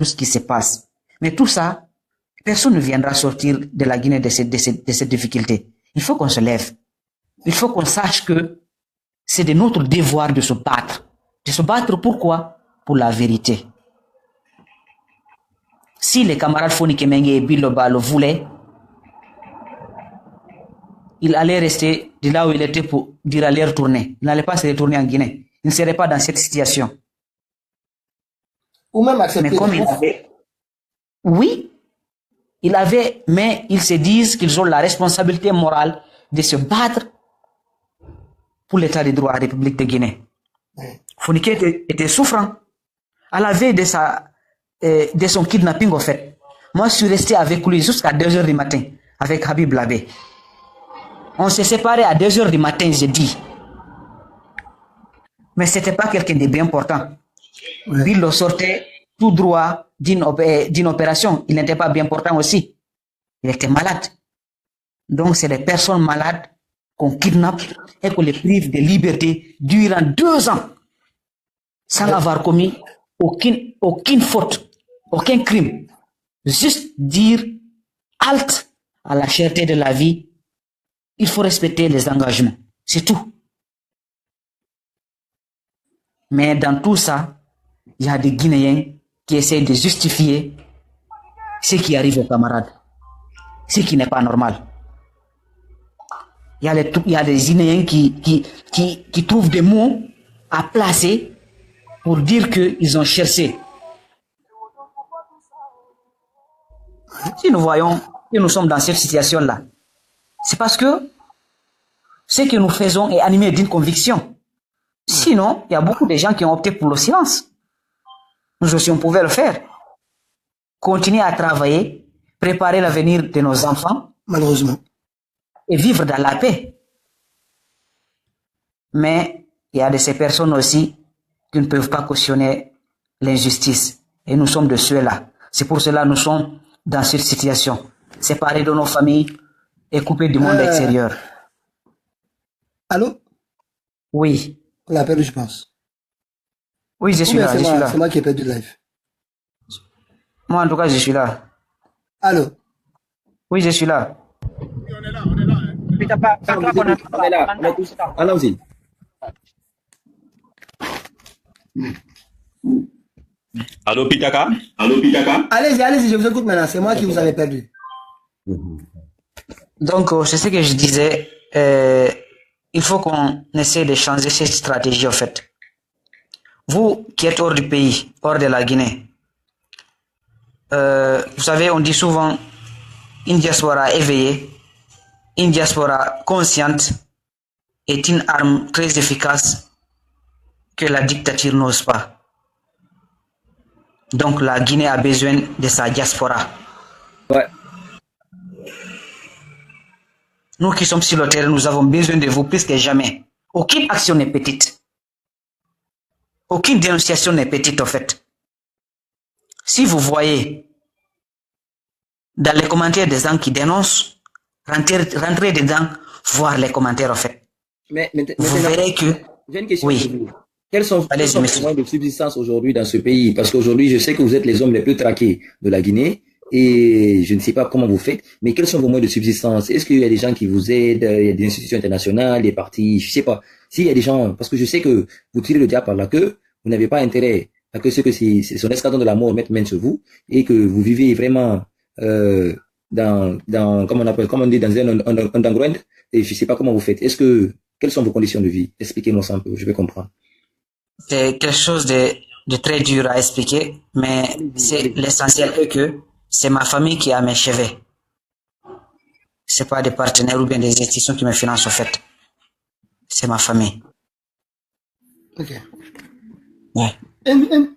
tout ce qui se passe. Mais tout ça, personne ne viendra sortir de la Guinée de cette difficulté. Il faut qu'on se lève. Il faut qu'on sache que c'est de notre devoir de se battre. De se battre pourquoi? Pour la vérité. Si les camarades Foni Kemenge et Biloba le voulaient, il allait rester de là où il était pour dire aller retourner. Il n'allait pas se retourner en Guinée. Il ne serait pas dans cette situation. Ou même accepter. Mais comme il avait... Oui, mais ils se disent qu'ils ont la responsabilité morale de se battre pour l'état de droit à la République de Guinée. Fonike était souffrant. À la veille de son kidnapping, en fait. Moi, je suis resté avec lui jusqu'à 2h du matin, avec Habib Labé. On s'est séparés à 2h du matin, j'ai dit. Mais c'était pas quelqu'un de bien important. Il le sortait tout droit d'une opération. Il n'était pas bien portant aussi. Il était malade. Donc, c'est les personnes malades qu'on kidnappe et qu'on les prive de liberté durant 2 ans sans avoir commis aucune faute, aucun crime. Juste dire halte à la cherté de la vie. Il faut respecter les engagements. C'est tout. Mais dans tout ça, il y a des Guinéens qui essaient de justifier ce qui arrive aux camarades. Ce qui n'est pas normal. Il y a des Guinéens qui trouvent des mots à placer pour dire qu'ils ont cherché. Si nous voyons que nous sommes dans cette situation-là, c'est parce que ce que nous faisons est animé d'une conviction. Sinon, il y a beaucoup de gens qui ont opté pour le silence. Nous aussi, on pouvait le faire. Continuer à travailler, préparer l'avenir de nos enfants. Malheureusement. Et vivre dans la paix. Mais il y a de ces personnes aussi qui ne peuvent pas cautionner l'injustice. Et nous sommes de ceux-là. C'est pour cela que nous sommes dans cette situation. Séparés de nos familles et coupés du monde extérieur. Allô? Oui. On l'a perdu, je pense. Oui, je suis là. C'est moi qui ai perdu le live. Moi, en tout cas, je suis là. Allô? Oui, je suis là. On est là. On est là. On est tous là. Allons-y. Allô, Pitaka? Allez-y, je vous écoute maintenant. C'est moi qui vous avais perdu. Donc, c'est ce que je disais. Il faut qu'on essaie de changer cette stratégie, en fait. Vous qui êtes hors du pays, hors de la Guinée, vous savez, on dit souvent une diaspora éveillée, une diaspora consciente est une arme très efficace que la dictature n'ose pas. Donc la Guinée a besoin de sa diaspora. Ouais. Nous qui sommes sur le terrain, nous avons besoin de vous plus que jamais. Aucune action n'est petite. Aucune dénonciation n'est petite, en fait. Si vous voyez dans les commentaires des gens qui dénoncent, rentrez dedans, voir les commentaires, en fait. Mais vous verrez que... J'ai une question oui. pour vous. Quels sont les moyens de subsistance aujourd'hui dans ce pays? Parce qu'aujourd'hui, je sais que vous êtes les hommes les plus traqués de la Guinée et je ne sais pas comment vous faites, mais quels sont vos moyens de subsistance? Est-ce qu'il y a des gens qui vous aident? Il y a des institutions internationales, des partis, je sais pas. S'il y a des gens, parce que je sais que vous tirez le diable par la queue, vous n'avez pas intérêt à que c'est son escadron de la mort mette main sur vous et que vous vivez vraiment dans comment on dit, dans un underground, et je sais pas comment vous faites. Quelles sont vos conditions de vie? Expliquez-moi ça un peu, je vais comprendre. C'est quelque chose de très dur à expliquer, mais c'est l'essentiel est que c'est ma famille qui a mes cheveux. C'est pas des partenaires ou bien des institutions qui me financent, en fait. C'est ma famille. Ok. Ouais.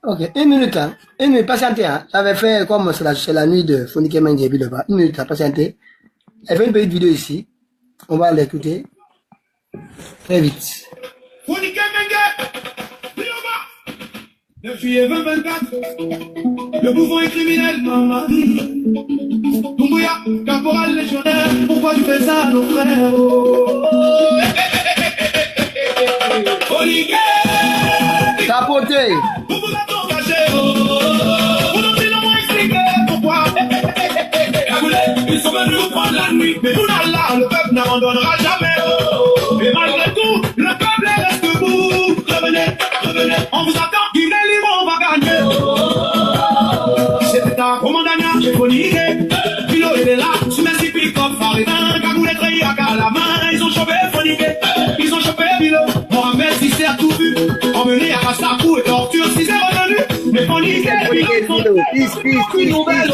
Ok, une minute, hein. Une minute, patientez, hein. J'avais fait comme c'est la nuit de Fonike Mengebi là-bas. Une minute, patientez. Elle fait une petite vidéo ici. On va l'écouter. Très vite. Fonike Mengebi, le juillet 2024, le mouvement est criminel, maman. Doumbouya, caporal légionnaire, pourquoi tu fais ça à nos frères? Fonike! Tapoté! Vous vous êtes engagés, vous nous Mais nous, là, le peuple n'abandonnera jamais. Et malgré tout, le peuple reste debout. Revenez, revenez, on vous attend. Guinée libre, on va gagner. C'était un commandant, j'ai phoniqué. Bilo, il est là, sous mes pick comme Faridin. Cagoulette, Rayak à la main, ils ont chopé, phoniqué. Ils ont chopé, Bilo. Mohamed, si c'est à tout vu. Emmené à Rastakou et torture, si c'est revenu. Mais phoniqué, Bilo, une nouvelle.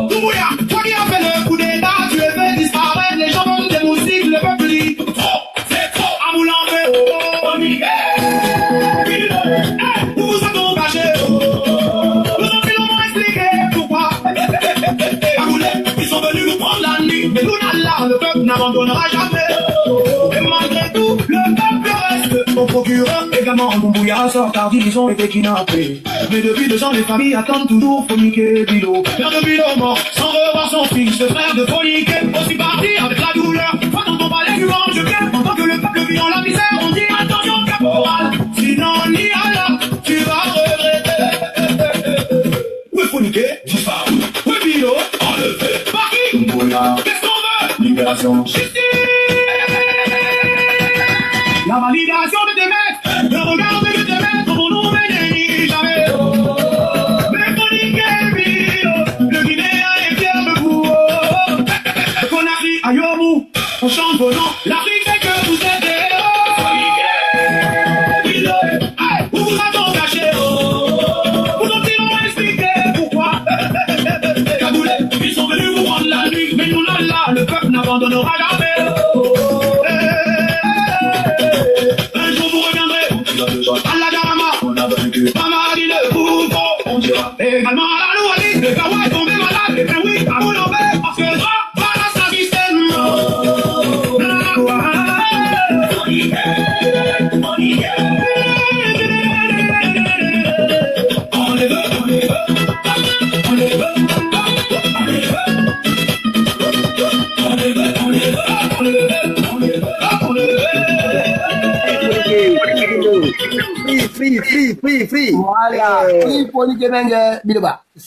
Toubouya, toi qui as fait le coup d'état, tu es fait disparaître. Les gens veulent des musiques, le peuple dit. Trop, c'est trop. À Moulanfé, phoniqué. Bilo, vous vous êtes engagés. Ils sont venus nous prendre la nuit, mais nous là, le peuple n'abandonnera jamais. Et malgré tout, le peuple reste au procureur. Également en Doumbouya, Sortardi, ils ont été kidnappés. Mais depuis 2 ans, les familles attendent toujours Phoniqué Bilo. Père de Bilo mort, sans revoir son fils, ce frère de Phoniqué, aussi parti avec la douleur. Toi dans ton palais, tu manges bien, pendant que le peuple vit en la misère. On dit attention, caporal, sinon ni Allah, tu vas regretter. Où est Phoniqué? Disparu. Où est Bilo? Enlevé. Par qui? Qu'est-ce qu'on veut? Libération. Justice. La validation de tes maîtres. Le regard de tes maîtres. Mon nom n'est jamais. Mais Phoniqué Bilo. Le Guinéen est fier de vous. Conakry, Ayomou. On chante vos noms. L'Afrique c'est que vous êtes des héros. Phoniqué Bilo. Où vous êtes engagés? Vous ont-ils expliqué pourquoi? Ils sont venus vous prendre la nuit, mais nous là, le peuple n'abandonnera jamais. Un jour vous reviendrez à la Garama, Mamadi le Bouffon, on dira également à la Louali, le Gawa est tombé malade, et bien oui, à Moulambé, parce que ça, voilà sa système. On les veut, on les veut, on les veut. Free. Voilà. Oui, Phoniqué Biloba. C'est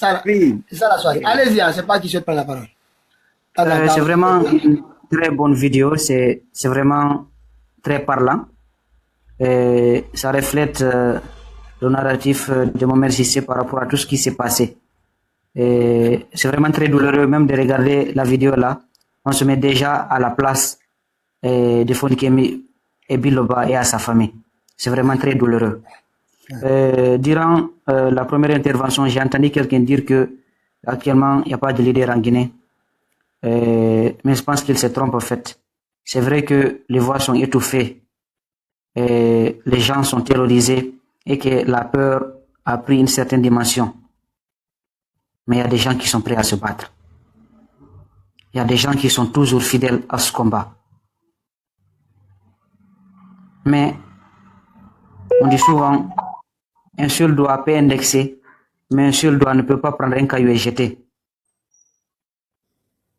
ça la soirée. Allez-y, c'est pas qui se prend la parole. C'est vraiment une très bonne vidéo, c'est vraiment très parlant. Et ça reflète le narratif de Mohamed Cissé par rapport à tout ce qui s'est passé. Et c'est vraiment très douloureux même de regarder la vidéo là. On se met déjà à la place de Phoniqué Biloba et à sa famille. C'est vraiment très douloureux. Durant la première intervention, j'ai entendu quelqu'un dire que actuellement il n'y a pas de leader en Guinée. Mais je pense qu'il se trompe en fait. C'est vrai que les voix sont étouffées, et les gens sont terrorisés et que la peur a pris une certaine dimension. Mais il y a des gens qui sont prêts à se battre. Il y a des gens qui sont toujours fidèles à ce combat. Mais on dit souvent, un seul doigt peut indexer, mais un seul doigt ne peut pas prendre un caillou et jeter.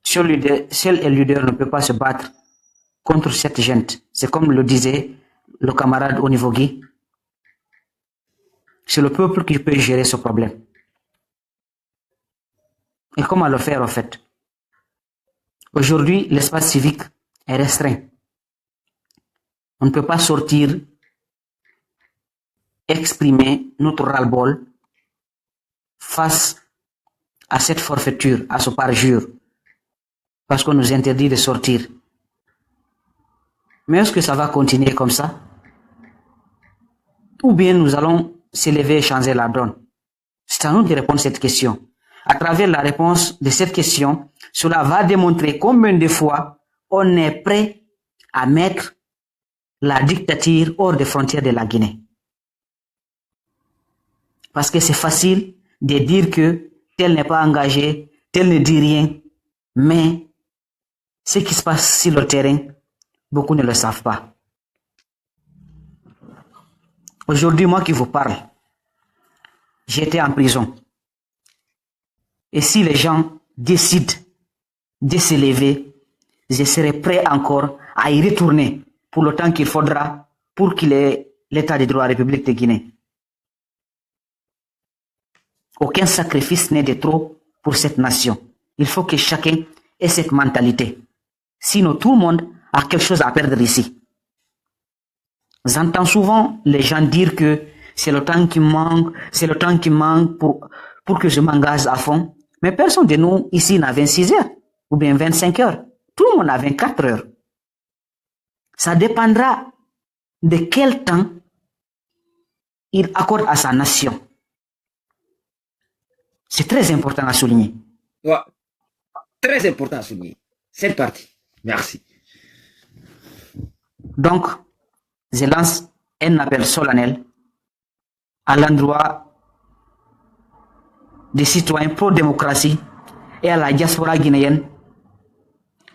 Seul un leader ne peut pas se battre contre cette gente. C'est comme le disait le camarade Onivogui. C'est le peuple qui peut gérer ce problème. Et comment le faire en fait? Aujourd'hui, l'espace civique est restreint. On ne peut pas sortir, exprimer notre ras-le-bol face à cette forfaiture, à ce parjure, parce qu'on nous interdit de sortir. Mais est-ce que ça va continuer comme ça? Ou bien nous allons s'élever et changer la donne? C'est à nous de répondre à cette question. À travers la réponse de cette question, cela va démontrer combien de fois on est prêt à mettre la dictature hors des frontières de la Guinée. Parce que c'est facile de dire que tel n'est pas engagé, tel ne dit rien, mais ce qui se passe sur le terrain, beaucoup ne le savent pas. Aujourd'hui, moi qui vous parle, j'étais en prison. Et si les gens décident de s'élever, je serai prêt encore à y retourner pour le temps qu'il faudra pour qu'il ait l'état de droit à la République de Guinée. Aucun sacrifice n'est de trop pour cette nation. Il faut que chacun ait cette mentalité. Sinon, tout le monde a quelque chose à perdre ici. J'entends souvent les gens dire que c'est le temps qui manque, pour que je m'engage à fond. Mais personne de nous ici n'a 26 heures ou bien 25 heures. Tout le monde a 24 heures. Ça dépendra de quel temps il accorde à sa nation. C'est très important à souligner. Ouais. Très important à souligner. Cette partie. Merci. Donc, je lance un appel solennel à l'endroit des citoyens pro-démocratie et à la diaspora guinéenne.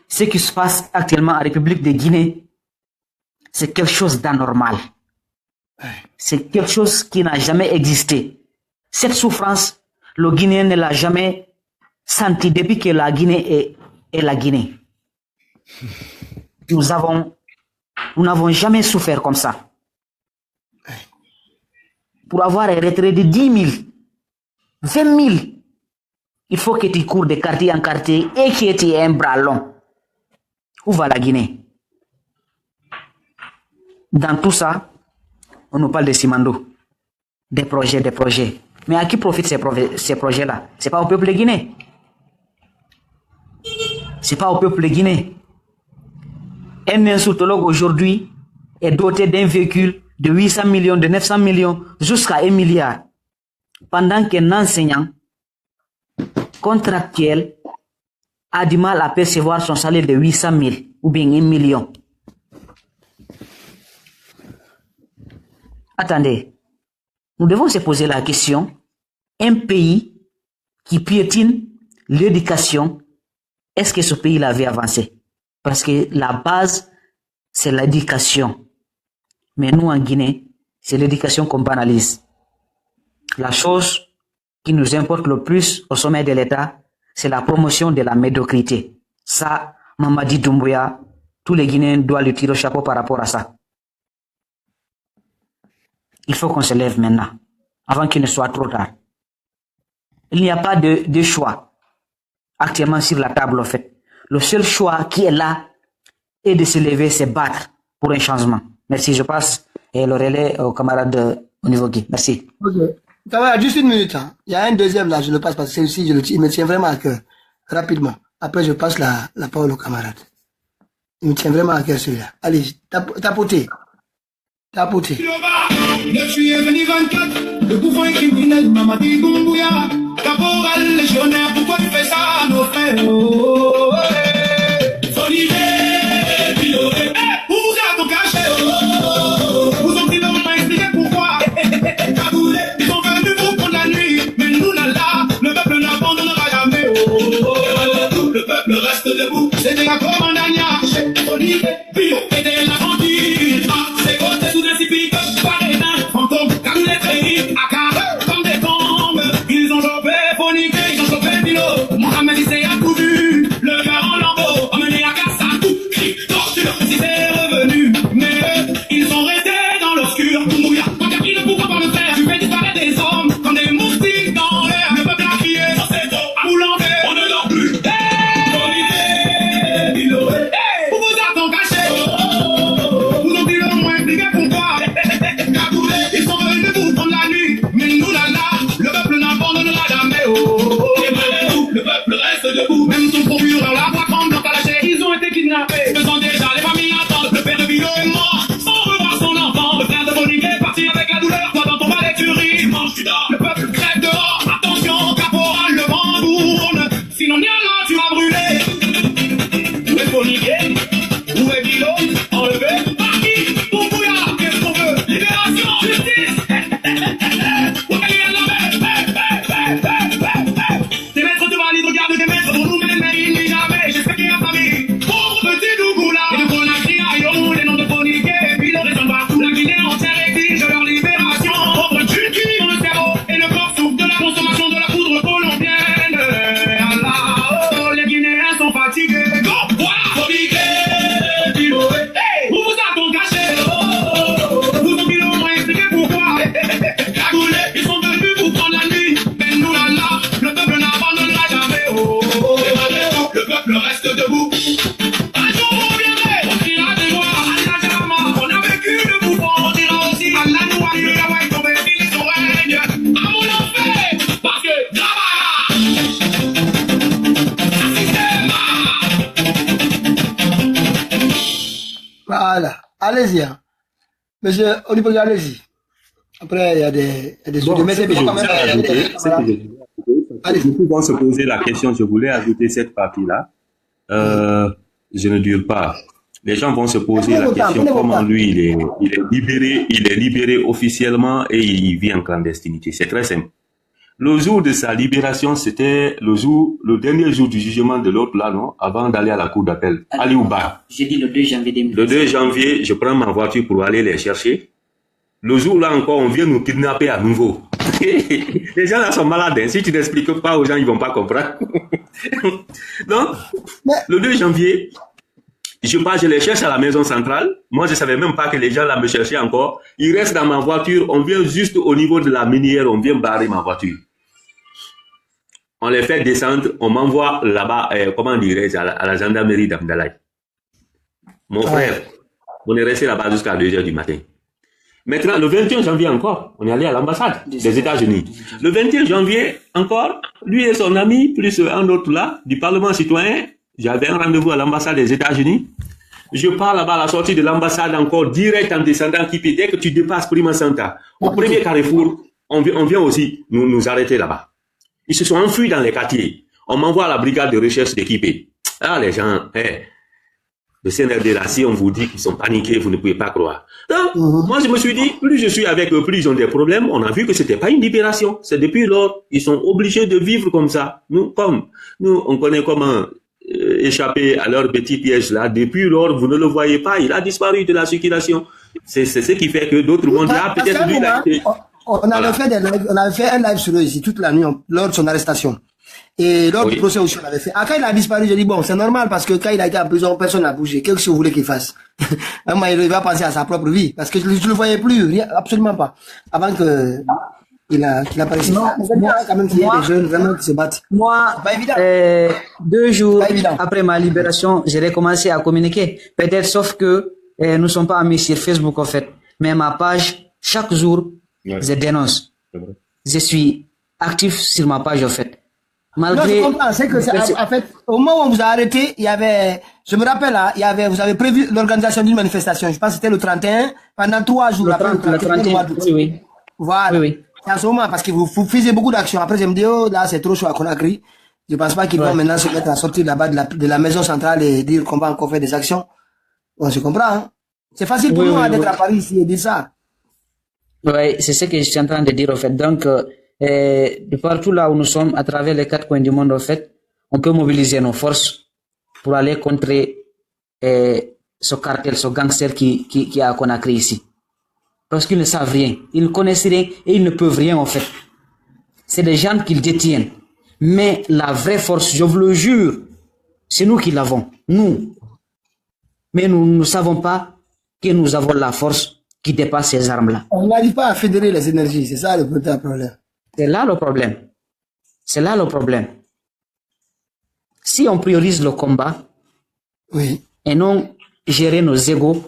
Ce qui se passe actuellement en République de Guinée, c'est quelque chose d'anormal. C'est quelque chose qui n'a jamais existé. Cette souffrance, le Guinéen ne l'a jamais senti depuis que la Guinée est la Guinée. Nous n'avons jamais souffert comme ça. Pour avoir un retrait de 10 000, 20 000, il faut que tu cours de quartier en quartier et que tu aies un bras long. Où va la Guinée? Dans tout ça, on nous parle de Simandou, des projets. Mais à qui profitent ces projets-là? C'est pas au peuple de Guinée. C'est pas au peuple de Guinée. Un insultologue aujourd'hui est doté d'un véhicule de 800 millions, de 900 millions, jusqu'à 1 milliard. Pendant qu'un enseignant contractuel a du mal à percevoir son salaire de 800 000 ou bien 1 million. Attendez, nous devons se poser la question, un pays qui piétine l'éducation, est-ce que ce pays-là avait avancé? Parce que la base, c'est l'éducation. Mais nous, en Guinée, c'est l'éducation qu'on banalise. La chose qui nous importe le plus au sommet de l'État, c'est la promotion de la médiocrité. Ça, Mamadi Doumbouya, tous les Guinéens doivent lui tirer au chapeau par rapport à ça. Il faut qu'on se lève maintenant, avant qu'il ne soit trop tard. Il n'y a pas de choix actuellement sur la table, en fait. Le seul choix qui est là est de se lever, se battre pour un changement. Merci, je passe et le relais aux camarades au niveau Guy. Merci. Ok. Ça va, juste une minute. Hein. Il y a un deuxième là, je le passe parce que celui-ci, il me tient vraiment à cœur. Rapidement. Après, je passe la parole aux camarades. Il me tient vraiment à cœur celui-là. Allez, tapoter. Tapoter. Le juillet 2024, le pouvoir criminel Mamadi Doumbouya, caporal légionnaire, pourquoi tu fais ça à nos frères? Solidaire, piloré, où vous êtes ton cachet? Vous ont pris le moment expliquer pourquoi. Cagoulé, ils sont venus pour prendre la nuit, mais nous là, le peuple n'abandonnera jamais. Le peuple reste debout, c'était la commandania, Solidaire, piloré, c'était la bandite, c'est côté sous des civiques, parrain, fantôme, cagoulé, créé, à carré, comme des tombes, ils ont chopé, phoniqué, ils ont chopé, Bilo, Mohamed Issé a tout vu, le cœur en lambeau, emmené à casse à tout, cri, torture, si c'est revenu, mais eux, ils sont restés dans l'obscur, Doumbouya, quand il a pris le pouvoir par le fer, tu fais disparaître des hommes, comme des moustiques dans l'air, le peuple a crié, dans ses dos, à boulanger, on ne dort plus, vous vous êtes en cachet, vous ont dit le moins expliquer pourquoi, ils sont venus vous prendre la nuit, mais nous là, le peuple n'abandonnera jamais, le peuple reste debout, même son procureur, la voix tremblante à la chair, ils ont été kidnappés, faisant déjà les familles attendre, le père de Bilo est mort, sans revoir son enfant, le frère de Monique est parti avec la douleur, toi dans ton balai tu ris, dimanche tu dors, le peuple crève dehors, attention, caporal, le vent tourne, sinon Niala tu vas brûler, où est Monique, où est Bilo, enlevé, par qui, Doumbouya, qu'est-ce qu'on veut, libération, justice, tes maîtres devant l'île, regarde tes maîtres, pour nous mêmes, mais il n'y jamais Voilà. Allez-y. Hein. Monsieur Olivier, allez-y. Après, il y a des Bon, nous pouvons se poser la question, je voulais ajouter cette partie-là. Je ne dure pas. Les gens vont se poser la question comment lui, il est libéré officiellement et il vit en clandestinité. C'est très simple. Le jour de sa libération, c'était le dernier jour du jugement de l'autre là, non? Avant d'aller à la cour d'appel. Ali Ouba. J'ai dit le 2 janvier 2020. Le 2 janvier, je prends ma voiture pour aller les chercher. Le jour là encore, on vient nous kidnapper à nouveau. Les gens là sont malades. Hein. Si tu n'expliques pas aux gens, ils vont pas comprendre. Donc, le 2 janvier, je les cherche à la maison centrale. Moi, je savais même pas que les gens là me cherchaient encore. Ils restent dans ma voiture. On vient juste au niveau de la minière. On vient barrer ma voiture. On les fait descendre. On m'envoie là-bas, comment dirais-je, à la gendarmerie d'Amdalaï. Mon frère, on est resté là-bas jusqu'à 2 heures du matin. Maintenant, le 21 janvier encore, on est allé à l'ambassade des États-Unis. Le 21 janvier encore, lui et son ami, plus un autre là, du Parlement citoyen, j'avais un rendez-vous à l'ambassade des États-Unis. Je pars là-bas à la sortie de l'ambassade encore, direct en descendant Kipi. Dès que tu dépasses Prima Santa, au premier carrefour, on vient aussi nous arrêter là-bas. Ils se sont enfuis dans les quartiers. On m'envoie à la brigade de recherche d'équipe. Ah, les gens, le CNRD là, si on vous dit qu'ils sont paniqués, vous ne pouvez pas croire. Donc, moi, je me suis dit, plus je suis avec eux, plus ils ont des problèmes. On a vu que c'était pas une libération. C'est depuis lors, ils sont obligés de vivre comme ça. Nous, on connaît comment échapper à leur petit piège là. Depuis lors, vous ne le voyez pas. Il a disparu de la circulation. C'est ce qui fait que d'autres vont dire, ah, peut-être lui, il a été... On avait fait un live sur eux ici toute la nuit lors de son arrestation. Et lors du procès aussi, on avait fait. Ah, quand il a disparu, j'ai dit, bon, c'est normal parce que quand il a été en prison, personne n'a bougé. Qu'est-ce que vous voulez qu'il fasse? Il va penser à sa propre vie. Parce que je ne le voyais plus, rien, absolument pas. Avant qu'il apparaisse. Non, quand même qu'il y ait des jeunes vraiment qui se battent. Moi, 2 jours après ma libération, j'ai recommencé à communiquer. Peut-être sauf que nous ne sommes pas amis sur Facebook en fait. Mais ma page, chaque jour, je dénonce. Je suis actif sur ma page en fait. Malgré... Non, je comprends. C'est que, en fait, au moment où on vous a arrêté, il y avait, je me rappelle, hein, vous avez prévu l'organisation d'une manifestation. Je pense que c'était le 31, pendant 3 jours. Le 31, oui. Voilà. Oui. C'est en ce moment, parce que vous faisiez beaucoup d'actions. Après, je me dis, oh, là, c'est trop chaud à Conakry. Je pense pas qu'ils vont maintenant se mettre à sortir là-bas de la maison centrale et dire qu'on va encore faire des actions. On se comprend, hein. C'est facile pour nous d'être à Paris ici et dire ça. Oui, c'est ce que je suis en train de dire, en fait. Donc, de partout là où nous sommes, à travers les 4 coins du monde, en fait, on peut mobiliser nos forces pour aller contrer ce cartel, ce gangster qui est à Conakry ici. Parce qu'ils ne savent rien, ils ne connaissent rien et ils ne peuvent rien en fait. C'est des gens qu'ils détiennent. Mais la vraie force, je vous le jure, c'est nous qui l'avons, nous. Mais nous ne savons pas que nous avons la force qui dépasse ces armes-là. On n'arrive pas à fédérer les énergies, c'est ça le problème. C'est là le problème. C'est là le problème. Si on priorise le combat et non gérer nos égos,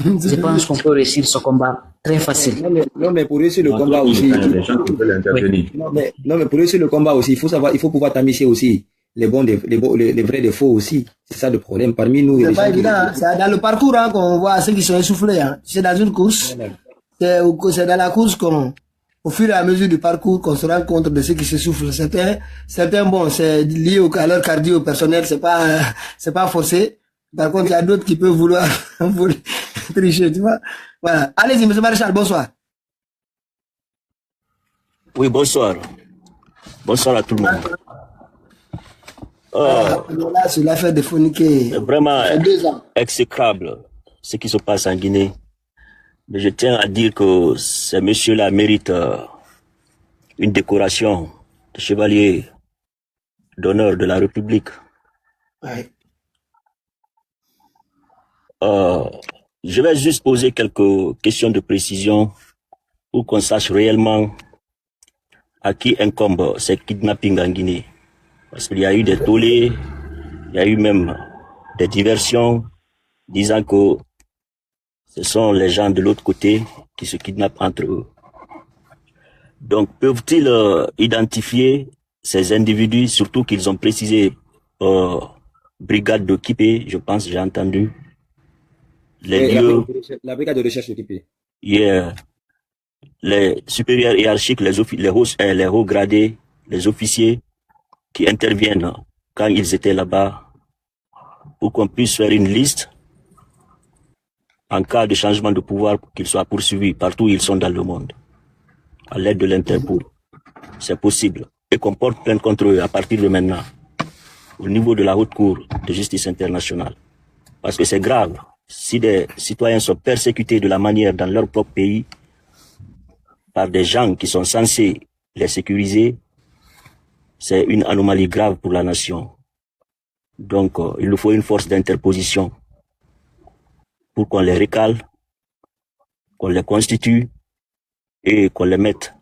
je pense qu'on peut réussir ce combat très facile. Non, mais pour réussir le combat aussi, non, mais pour réussir le combat aussi, il faut pouvoir tamiser aussi les vrais défauts aussi. C'est ça le problème. Parmi nous, c'est pas évident. Hein. C'est dans le parcours hein, qu'on voit ceux qui sont essoufflés. Hein. C'est dans une course. C'est dans la course au fur et à mesure du parcours qu'on se rend compte de ceux qui s'essoufflent. Certains, bon, c'est lié à leur cardio personnel, c'est pas forcé. Par contre, il y a d'autres qui peuvent vouloir tricher, tu vois. Voilà. Allez-y, monsieur Maréchal, bonsoir. Oui, bonsoir. Bonsoir à tout le monde. Là, sur l'affaire de Fourniquet. C'est vraiment exécrable ce qui se passe en Guinée. Mais je tiens à dire que ces messieurs-là méritent une décoration de chevalier d'honneur de la République. Ouais. Je vais juste poser quelques questions de précision pour qu'on sache réellement à qui incombe ces kidnappings en Guinée. Parce qu'il y a eu des tollés, il y a eu même des diversions disant que ce sont les gens de l'autre côté qui se kidnappent entre eux. Donc, peuvent-ils identifier ces individus, surtout qu'ils ont précisé brigade de Kipé, je pense, j'ai entendu. les lieux, La brigade de recherche occupée. les supérieurs hiérarchiques, les hauts gradés, les officiers qui interviennent quand ils étaient là-bas, pour qu'on puisse faire une liste en cas de changement de pouvoir pour qu'ils soient poursuivis partout où ils sont dans le monde, à l'aide de l'Interpol. C'est possible. Et qu'on porte plainte contre eux à partir de maintenant, au niveau de la Haute Cour de justice internationale. Parce que c'est grave. Si des citoyens sont persécutés de la manière dans leur propre pays, par des gens qui sont censés les sécuriser, c'est une anomalie grave pour la nation. Donc, il nous faut une force d'interposition pour qu'on les recale, qu'on les constitue et qu'on les mette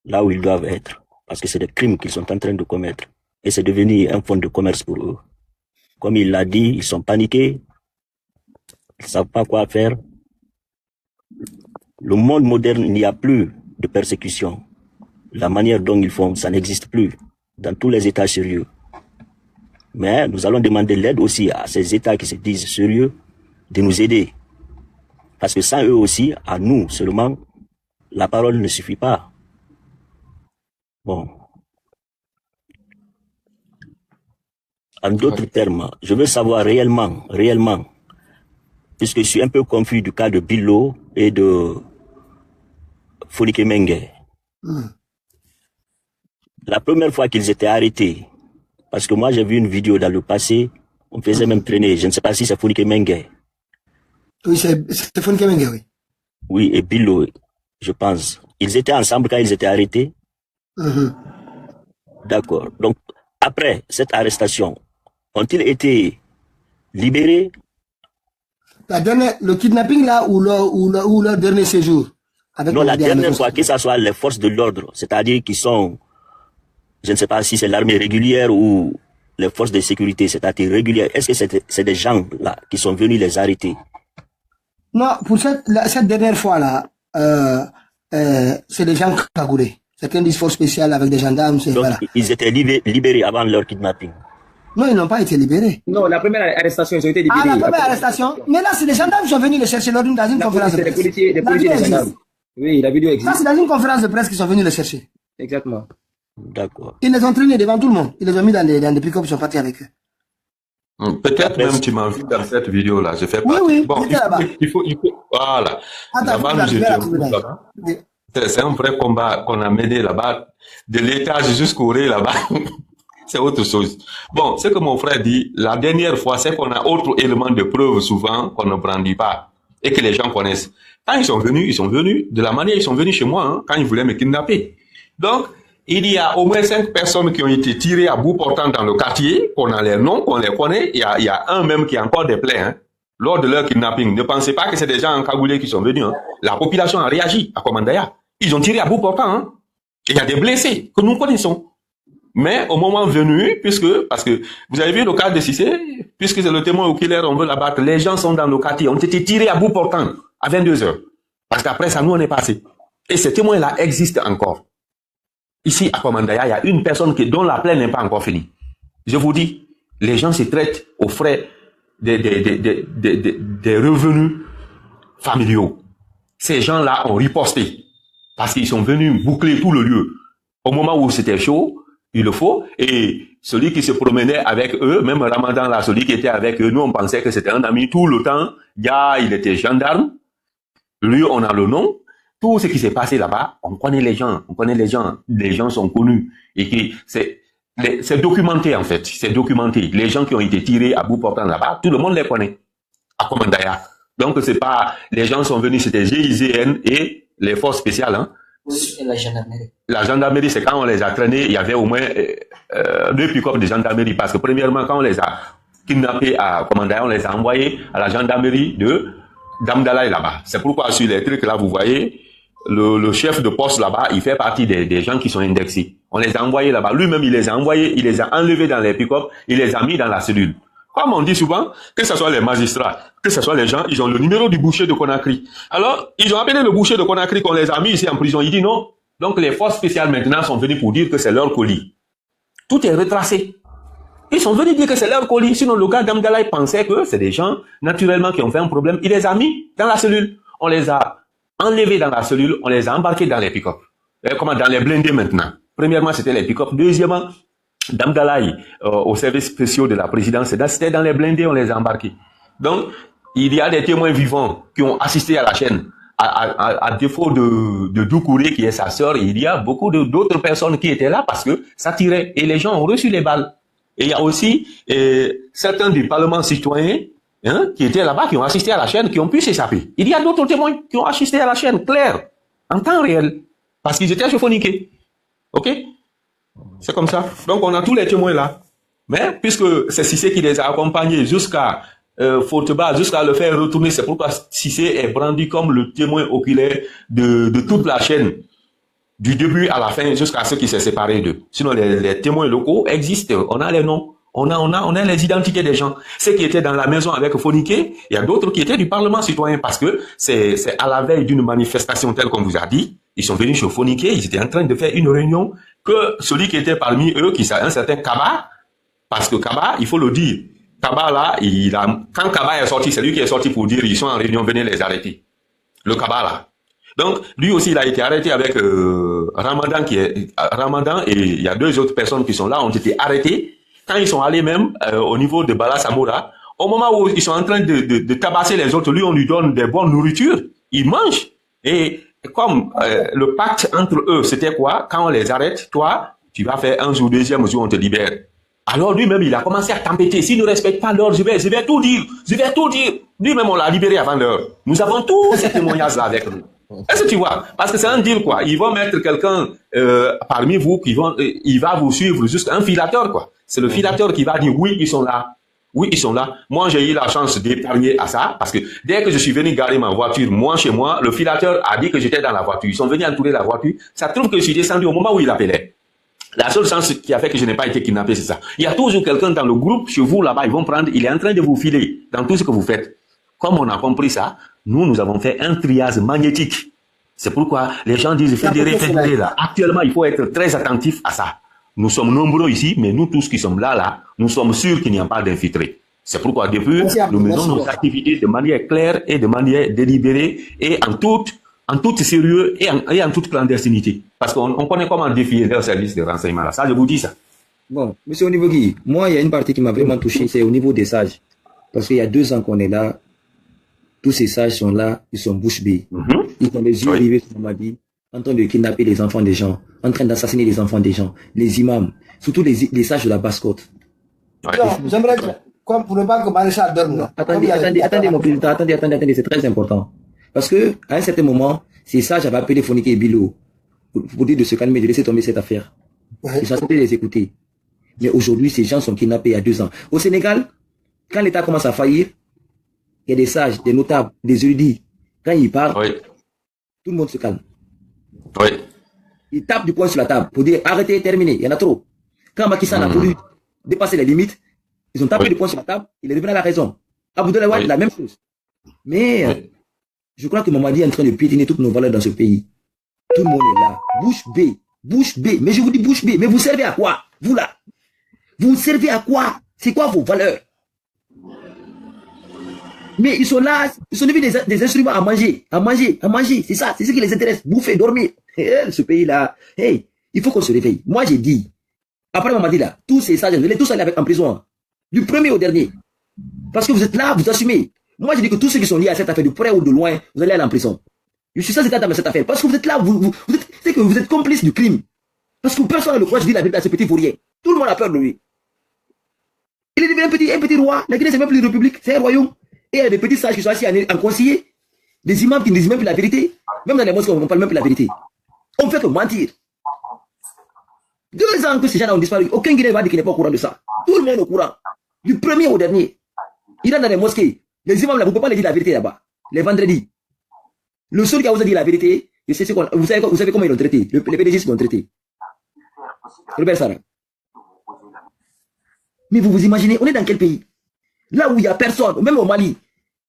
là où ils doivent être. Parce que c'est des crimes qu'ils sont en train de commettre. Et c'est devenu un fonds de commerce pour eux. Comme il l'a dit, ils sont paniqués, ils ne savent pas quoi faire. Le monde moderne, il n'y a plus de persécution. La manière dont ils font, ça n'existe plus dans tous les États sérieux. Mais nous allons demander l'aide aussi à ces États qui se disent sérieux de nous aider. Parce que sans eux aussi, à nous seulement, la parole ne suffit pas. Bon. En d'autres termes, je veux savoir réellement, puisque je suis un peu confus du cas de Bilo et de Foliké Mengue. La première fois qu'ils étaient arrêtés, parce que moi j'ai vu une vidéo dans le passé, on faisait même traîner, je ne sais pas si c'est Foliké Mengue. Oui, c'est Foliké Mengue, oui. Oui, et Bilo, je pense. Ils étaient ensemble quand ils étaient arrêtés. D'accord. Donc, après cette arrestation, ont-ils été libérés? Le kidnapping là ou leur dernier séjour? Non, la dernière fois, que ce soit les forces de l'ordre, c'est-à-dire qui sont, je ne sais pas si c'est l'armée régulière ou les forces de sécurité, c'est-à-dire régulières, est-ce que c'est des gens là qui sont venus les arrêter? Non, pour cette dernière fois là, c'est des gens cagoulés. Certains disent force spéciale avec des gendarmes. Donc, voilà. Ils étaient libérés avant leur kidnapping. Non, ils n'ont pas été libérés. Non, la première arrestation, ils ont été libérés. Ah, la première arrestation. Mais là, c'est les gendarmes qui sont venus les chercher lors d'une conférence de presse. Les policiers des gendarmes. Oui, la vidéo existe. Ça, c'est dans une conférence de presse qu'ils sont venus les chercher. Exactement. D'accord. Ils les ont traînés devant tout le monde. Ils les ont mis dans des pick-up, ils sont partis avec eux. Peut-être même tu m'as vu dans cette vidéo-là. Je fais Oui, oui, bon, il faut, voilà. Là-bas, c'est un vrai combat qu'on a mené là-bas, de l'étage jusqu'au ré là-bas. C'est autre chose. Bon, ce que mon frère dit, la dernière fois, c'est qu'on a autre élément de preuve souvent qu'on ne brandit pas et que les gens connaissent. Quand ils sont venus de la manière ils sont venus chez moi, hein, quand ils voulaient me kidnapper. Donc, il y a au moins 5 personnes qui ont été tirées à bout portant dans le quartier, qu'on a les noms, qu'on les connaît. Il y a un même qui a encore des plaies, hein, lors de leur kidnapping. Ne pensez pas que c'est des gens encagoulés qui sont venus, hein. La population a réagi à Komandaya. Ils ont tiré à bout portant, hein. Et il y a des blessés que nous connaissons. Mais au moment venu, parce que vous avez vu le cas de Cissé, puisque c'est le témoin oculaire, on veut l'abattre, les gens sont dans le quartier, ont été tirés à bout portant à 22h. Parce qu'après ça, nous on est passé. Et ces témoins-là existent encore. Ici, à Komandaya, il y a une personne dont la plainte n'est pas encore finie. Je vous dis, les gens se traitent aux frais des revenus familiaux. Ces gens-là ont riposté. Parce qu'ils sont venus boucler tout le lieu. Au moment où c'était chaud, il le faut. Et celui qui se promenait avec eux, même Ramadan là, celui qui était avec eux, nous on pensait que c'était un ami tout le temps. Il était gendarme. Lui, on a le nom. Tout ce qui s'est passé là-bas, on connaît les gens. Les gens sont connus. Et que c'est documenté en fait. C'est documenté. Les gens qui ont été tirés à bout portant là-bas, tout le monde les connaît. À Komandaya. Donc c'est pas, les gens sont venus, c'était GIGN et les forces spéciales, hein. Oui, et la gendarmerie. La gendarmerie, c'est quand on les a traînés, il y avait au moins 2 pick-up de gendarmerie, parce que premièrement, quand on les a kidnappés à Komandaya, on les a envoyés à la gendarmerie de Damdalaï là-bas. C'est pourquoi sur les trucs là, vous voyez, le chef de poste là-bas, il fait partie des gens qui sont indexés. On les a envoyés là-bas. Lui-même, il les a envoyés, il les a enlevés dans les pick-up, il les a mis dans la cellule. Comme on dit souvent, que ce soit les magistrats, que ce soit les gens, ils ont le numéro du boucher de Conakry. Alors, ils ont appelé le boucher de Conakry qu'on les a mis ici en prison. Il dit non. Donc, les forces spéciales maintenant sont venues pour dire que c'est leur colis. Tout est retracé. Ils sont venus dire que c'est leur colis. Sinon, le gars d'Amdallah pensait que c'est des gens, naturellement, qui ont fait un problème. Il les a mis dans la cellule. On les a enlevés dans la cellule. On les a embarqués dans les pick-up. Comment dans les blindés maintenant. Premièrement, c'était les pick-up. Deuxièmement, d'Amdallah, au service spécial de la présidence, c'était dans les blindés, on les a embarqués. Donc, il y a des témoins vivants qui ont assisté à la chaîne. À défaut de Doucouré, qui est sa sœur, il y a beaucoup d'autres personnes qui étaient là parce que ça tirait. Et les gens ont reçu les balles. Et il y a aussi certains du Parlement citoyen qui étaient là-bas, qui ont assisté à la chaîne, qui ont pu s'échapper. Il y a d'autres témoins qui ont assisté à la chaîne, clair, en temps réel, parce qu'ils étaient chauffoniqués. OK? C'est comme ça. Donc, on a tous les témoins là. Mais, puisque c'est Cissé qui les a accompagnés jusqu'à Fauteba, jusqu'à le faire retourner, c'est pourquoi Cissé est brandi comme le témoin oculaire de toute la chaîne. Du début à la fin, jusqu'à ce qui s'est séparé d'eux. Sinon, les témoins locaux existent. On a les noms. On a les identités des gens. Ceux qui étaient dans la maison avec Foniqué, il y a d'autres qui étaient du Parlement citoyen parce que c'est à la veille d'une manifestation telle qu'on vous a dit. Ils sont venus chez Foniqué, ils étaient en train de faire une réunion que celui qui était parmi eux, qui c'est un certain Kaba, parce que Kaba, il faut le dire, Kaba là, quand Kaba est sorti, c'est lui qui est sorti pour dire ils sont en réunion, venez les arrêter. Le Kaba là. Donc, lui aussi, il a été arrêté avec Ramadan et il y a deux autres personnes qui sont là, ont été arrêtées. Quand ils sont allés même au niveau de Bala Samoura, au moment où ils sont en train de tabasser les autres, lui, on lui donne des bonnes nourritures, ils mangent. Et comme le pacte entre eux, c'était quoi? Quand on les arrête, toi, tu vas faire un jour, deuxième jour, on te libère. Alors lui-même, il a commencé à t'embêter. S'il ne respecte pas l'ordre, je vais tout dire. Lui-même, on l'a libéré avant l'heure. Nous avons tous ces témoignages-là avec nous. Est-ce que tu vois? Parce que c'est un deal, quoi. Ils vont mettre quelqu'un parmi vous il va vous suivre, juste un filateur, quoi. C'est le filateur qui va dire oui, ils sont là. Oui, ils sont là. Moi, j'ai eu la chance d'épargner à ça, parce que dès que je suis venu garer ma voiture, moi, chez moi, le filateur a dit que j'étais dans la voiture. Ils sont venus entourer la voiture. Ça trouve que je suis descendu au moment où il appelait. La seule chance qui a fait que je n'ai pas été kidnappé, c'est ça. Il y a toujours quelqu'un dans le groupe, chez vous, là-bas, ils vont prendre, il est en train de vous filer dans tout ce que vous faites. Comme on a compris ça, nous avons fait un triage magnétique. C'est pourquoi les gens disent, faites des référés là. Actuellement, il faut être très attentif à ça. Nous sommes nombreux ici, mais nous tous qui sommes là, nous sommes sûrs qu'il n'y a pas d'infiltrés. C'est pourquoi depuis, nous menons nos activités de manière claire et de manière délibérée et en tout sérieux et en toute clandestinité. Parce qu'on connaît comment défier leur service de renseignement là. Ça, je vous dis ça. Bon, monsieur Onivogui, moi, il y a une partie qui m'a vraiment touché, c'est au niveau des sages. Parce qu'il y a 2 ans qu'on est là, tous ces sages sont là, ils sont bouche bée. Ils ont les yeux rivés sur Mamadi, en train de kidnapper les enfants des gens, en train d'assassiner les enfants des gens, les imams, surtout les sages de la basse-côte. J'aimerais, comme pour ne pas que Maréchal dorme. Attendez, mon président, attendez, c'est très important. Parce que, à un certain moment, ces sages avaient appelé Foniqué et Bilo pour dire de se calmer, de laisser tomber cette affaire. Ils sont censés les écouter. Mais aujourd'hui, ces gens sont kidnappés il y a 2 ans. Au Sénégal, quand l'État commence à faillir, il y a des sages, des notables, des érudits. Quand ils parlent, tout le monde se calme. Ils tapent du poing sur la table pour dire arrêtez, terminez, il y en a trop. Quand Macky Sall a voulu dépasser les limites, ils ont tapé du poing sur la table, il est revenu à la raison. Abdoulaye Wade, la même chose. Mais je crois que Mamadi est en train de piétiner toutes nos valeurs dans ce pays. Tout le monde est là. Bouche bée. Mais je vous dis bouche bée. Mais vous servez à quoi? Vous là? Vous servez à quoi? C'est quoi vos valeurs? Mais ils sont là, ils sont devenus des instruments à manger. C'est ça, c'est ce qui les intéresse. Bouffer, dormir. Ce pays-là, hey, il faut qu'on se réveille. Moi, j'ai dit, après Mamadi là, tous ces sages, vous allez tous aller en prison. Du premier au dernier. Parce que vous êtes là, vous assumez. Moi, je dis que tous ceux qui sont liés à cette affaire, de près ou de loin, vous allez aller en prison. Je suis censé être dans cette affaire. Parce que vous êtes là, c'est que vous êtes complice du crime. Parce que personne n'a le courage de dire la vérité à ce petit vaurien. Tout le monde a peur de lui. Il est devenu un petit roi. La Guinée, c'est même plus une république, c'est un royaume. Et il y a des petits sages qui sont assis en conseiller. Des imams qui ne disent même plus la vérité. Même dans les mosquées, on ne parle même plus la vérité. On fait que mentir. 2 ans que ces gens ont disparu. Aucun Guinéen va dire qu'il n'est pas au courant de ça. Tout le monde est au courant. Du premier au dernier. Il est dans les mosquées. Les imams, là, vous ne pouvez pas les dire la vérité là-bas. Les vendredis. Le seul qui a osé dire la vérité, vous savez comment ils l'ont traité. Les PDG l'ont traité. Robert Sarah. Mais vous vous imaginez, on est dans quel pays? Là où il n'y a personne, même au Mali,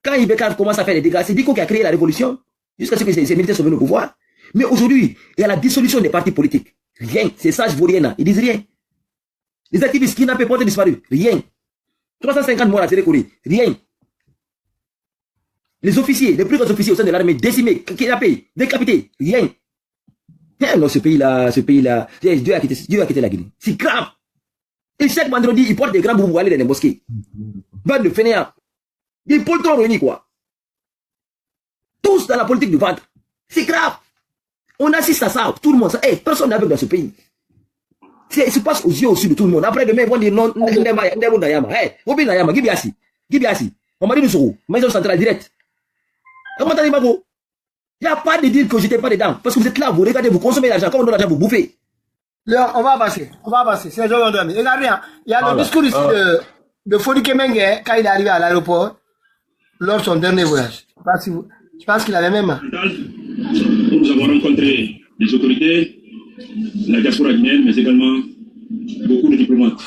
quand Ibeka commence à faire des dégâts, c'est Diko qui a créé la révolution, jusqu'à ce que ces militaires sont venus au pouvoir. Mais aujourd'hui, il y a la dissolution des partis politiques. Rien. Ces sages vauriens, ils disent rien. Les activistes kidnappés, portés disparus, rien. 350 morts à Sérékouri, rien. Les officiers, les plus grands officiers au sein de l'armée, décimés, kidnappés, décapités, rien. Non, ce pays-là, Dieu a quitté la Guinée. C'est grave. Et chaque vendredi, ils portent des grands boubous aller dans les mosquées. Bande de fainéants. Des poltrons réunis, quoi. Tous dans la politique du ventre. C'est grave. On assiste à ça, tout le monde. Hey, personne n'est avec dans ce pays. Il se passe aux yeux aussi de tout le monde. Après demain, ils vont dire non, Ndayama. Hey, Obi Nayama, Gibiasi. On m'a dit nous maison centrale directe. Comment t'as dit, Mago? Il n'y a pas de dire que j'étais pas dedans. Parce que vous êtes là, vous regardez, vous consommez l'argent. Comme on donne l'argent, vous bouffez. Léon, on va passer. C'est les gens qui ont dormi. Regardez, il y a le discours ici de Fodik Mengue quand il est arrivé à l'aéroport lors de son dernier voyage. Je pense qu'il avait même. Nous avons rencontré les autorités, la diaspora guinéenne, mais également beaucoup de diplomates.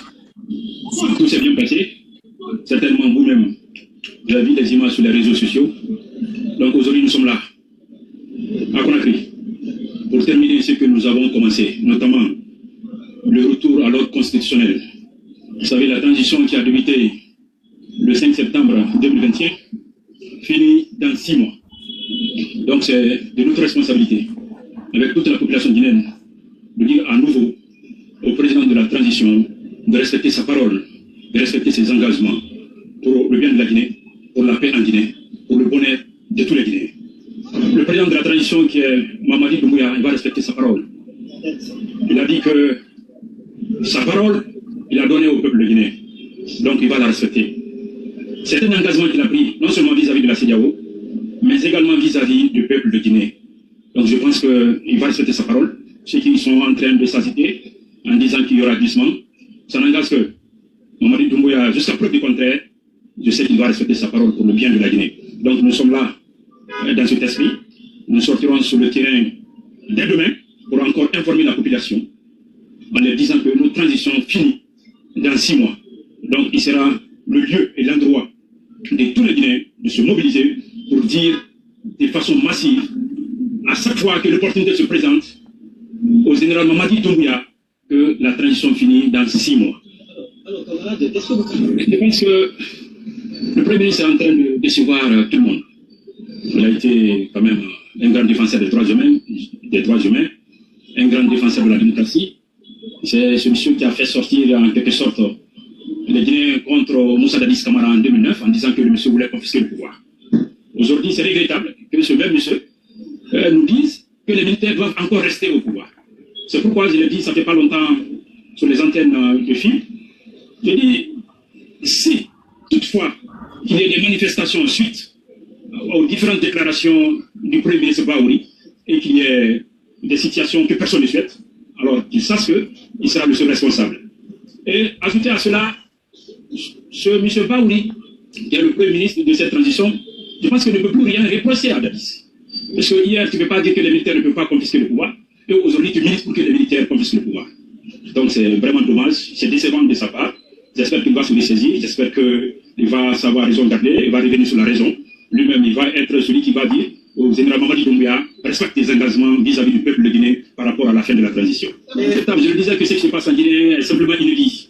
Tout s'est bien passé. Certainement vous-même, vous avez vu des images sur les réseaux sociaux. Donc aujourd'hui, nous sommes là, à Conakry, pour terminer ce que nous avons commencé, notamment le retour à l'ordre constitutionnel. Vous savez, la transition qui a débuté le 5 septembre 2021 finit dans 6 mois. Donc c'est de notre responsabilité, avec toute la population guinéenne, de dire à nouveau au président de la transition de respecter sa parole, de respecter ses engagements pour le bien de la Guinée, pour la paix en Guinée, pour le bonheur de tous les Guinéens. Le président de la transition qui est Mamadi Doumbouya, il va respecter sa parole. Il a dit que sa parole, il a donné au peuple guinéen. Donc il va la respecter. C'est un engagement qu'il a pris, non seulement vis-à-vis de la CEDEAO, mais également vis-à-vis du peuple de Guinée. Donc je pense qu'il va respecter sa parole. Ceux qui sont en train de s'agiter en disant qu'il y aura glissement, ça n'engage que Mamadi Doumbouya, jusqu'à preuve du contraire, je sais qu'il va respecter sa parole pour le bien de la Guinée. Donc nous sommes là, dans cet esprit. Nous sortirons sur le terrain dès demain pour encore informer la population en leur disant que notre transition finit dans 6 mois. Donc il sera le lieu et l'endroit de tous les Guinéens de se mobiliser pour dire de façon massive, à chaque fois que l'opportunité se présente, au général Mamadi Doumbouya, que la transition finit dans 6 mois. Je pense que le Premier ministre est en train de décevoir tout le monde. Il a été quand même un grand défenseur des droits humains, un grand défenseur de la démocratie. C'est ce monsieur qui a fait sortir en quelque sorte les Guinéens contre Moussa Dadis Camara en 2009 en disant que le monsieur voulait confisquer le pouvoir. Aujourd'hui, c'est regrettable que ce même monsieur nous dise que les militaires doivent encore rester au pouvoir. C'est pourquoi je l'ai dit, ça fait pas longtemps, sur les antennes de film. Je dis, si toutefois il y a des manifestations suite aux différentes déclarations du Premier ministre Baouri et qu'il y ait des situations que personne ne souhaite, alors qu'il sache qu'il sera le seul responsable. Et ajouter à cela, ce M. Baouri, qui est le Premier ministre de cette transition, je pense qu'il ne peut plus rien reprocher à Dadis. Parce que hier, tu ne peux pas dire que les militaires ne peuvent pas confisquer le pouvoir, et aujourd'hui, tu milites pour que les militaires confisquent le pouvoir. Donc c'est vraiment dommage, c'est décevant de sa part. J'espère qu'il va se dessaisir, j'espère qu'il va savoir raison garder, il va revenir sur la raison. Lui-même, il va être celui qui va dire au général Mamadi Doumbouya, respecte tes engagements vis-à-vis du peuple de Guinée par rapport à la fin de la transition. Je le disais que ce qui se passe en Guinée est simplement inédit.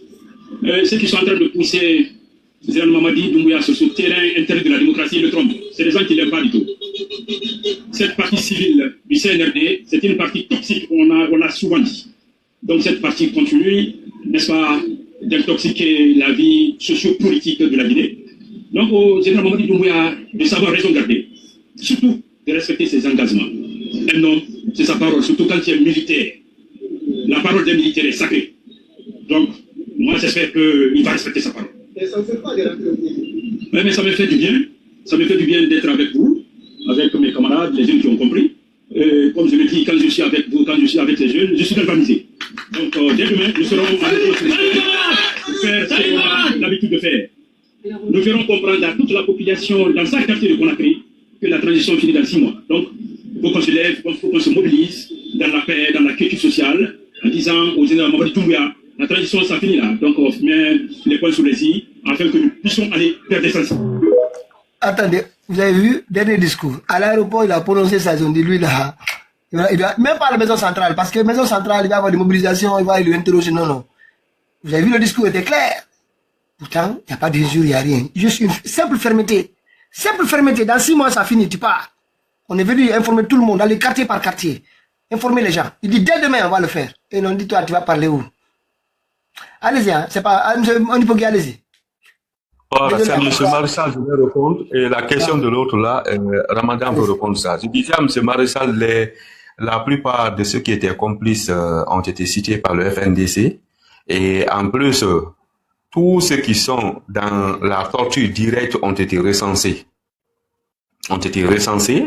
Ceux qui sont en train de pousser le général Mamadi Doumbouya sur ce terrain interdit de la démocratie le trompent. C'est des gens qui ne l'aiment pas du tout. Cette partie civile du CNRD, c'est une partie toxique, on l'a souvent dit. Donc cette partie continue, n'est-ce pas, d'intoxiquer la vie socio-politique de la Guinée. Donc au général Mamadi Doumbouya de savoir raison garder, surtout de respecter ses engagements. Un homme, c'est sa parole, surtout quand il est militaire. La parole des militaires est sacrée. Donc, moi j'espère qu'il va respecter sa parole. Mais ça me fait du bien. Ça me fait du bien d'être avec vous, avec mes camarades, les jeunes qui ont compris. Comme je le dis, quand je suis avec vous, quand je suis avec les jeunes, je suis galvanisé. Donc, dès demain, nous serons avec notre faire ce qu'on a l'habitude de faire. Nous ferons comprendre à toute la population dans chaque quartier de Conakry que la transition finit dans 6 mois. Donc, il faut qu'on se lève, il faut qu'on se mobilise dans la paix, dans la quiétude sociale, en disant au général Mamadi Doumbouya, la transition, ça finit là. Donc, on met les points sur les i, afin que nous puissions aller vers des sens. Attendez, vous avez vu, dernier discours. À l'aéroport, il a prononcé ça, ils ont dit, lui là, il va, même pas à la maison centrale, parce que la maison centrale, il va avoir des mobilisations, il va lui interroger, non. Vous avez vu, le discours était clair. Pourtant, il n'y a pas d'usure, il n'y a rien. Juste une simple fermeté. Simple fermeté. Dans 6 mois, ça finit, tu pars. On est venu informer tout le monde, dans les quartiers par quartier. Informer les gens. Il dit, dès demain, on va le faire. Et on dit, toi, tu vas parler où? Allez-y, hein. C'est pas, on peut allez-y. C'est M. Maréchal, je vais répondre. Et la question de l'autre là, Ramadan veut répondre ça. Je disais à M. Maréchal, la plupart de ceux qui étaient complices ont été cités par le FNDC. Et en plus, tous ceux qui sont dans la torture directe ont été recensés.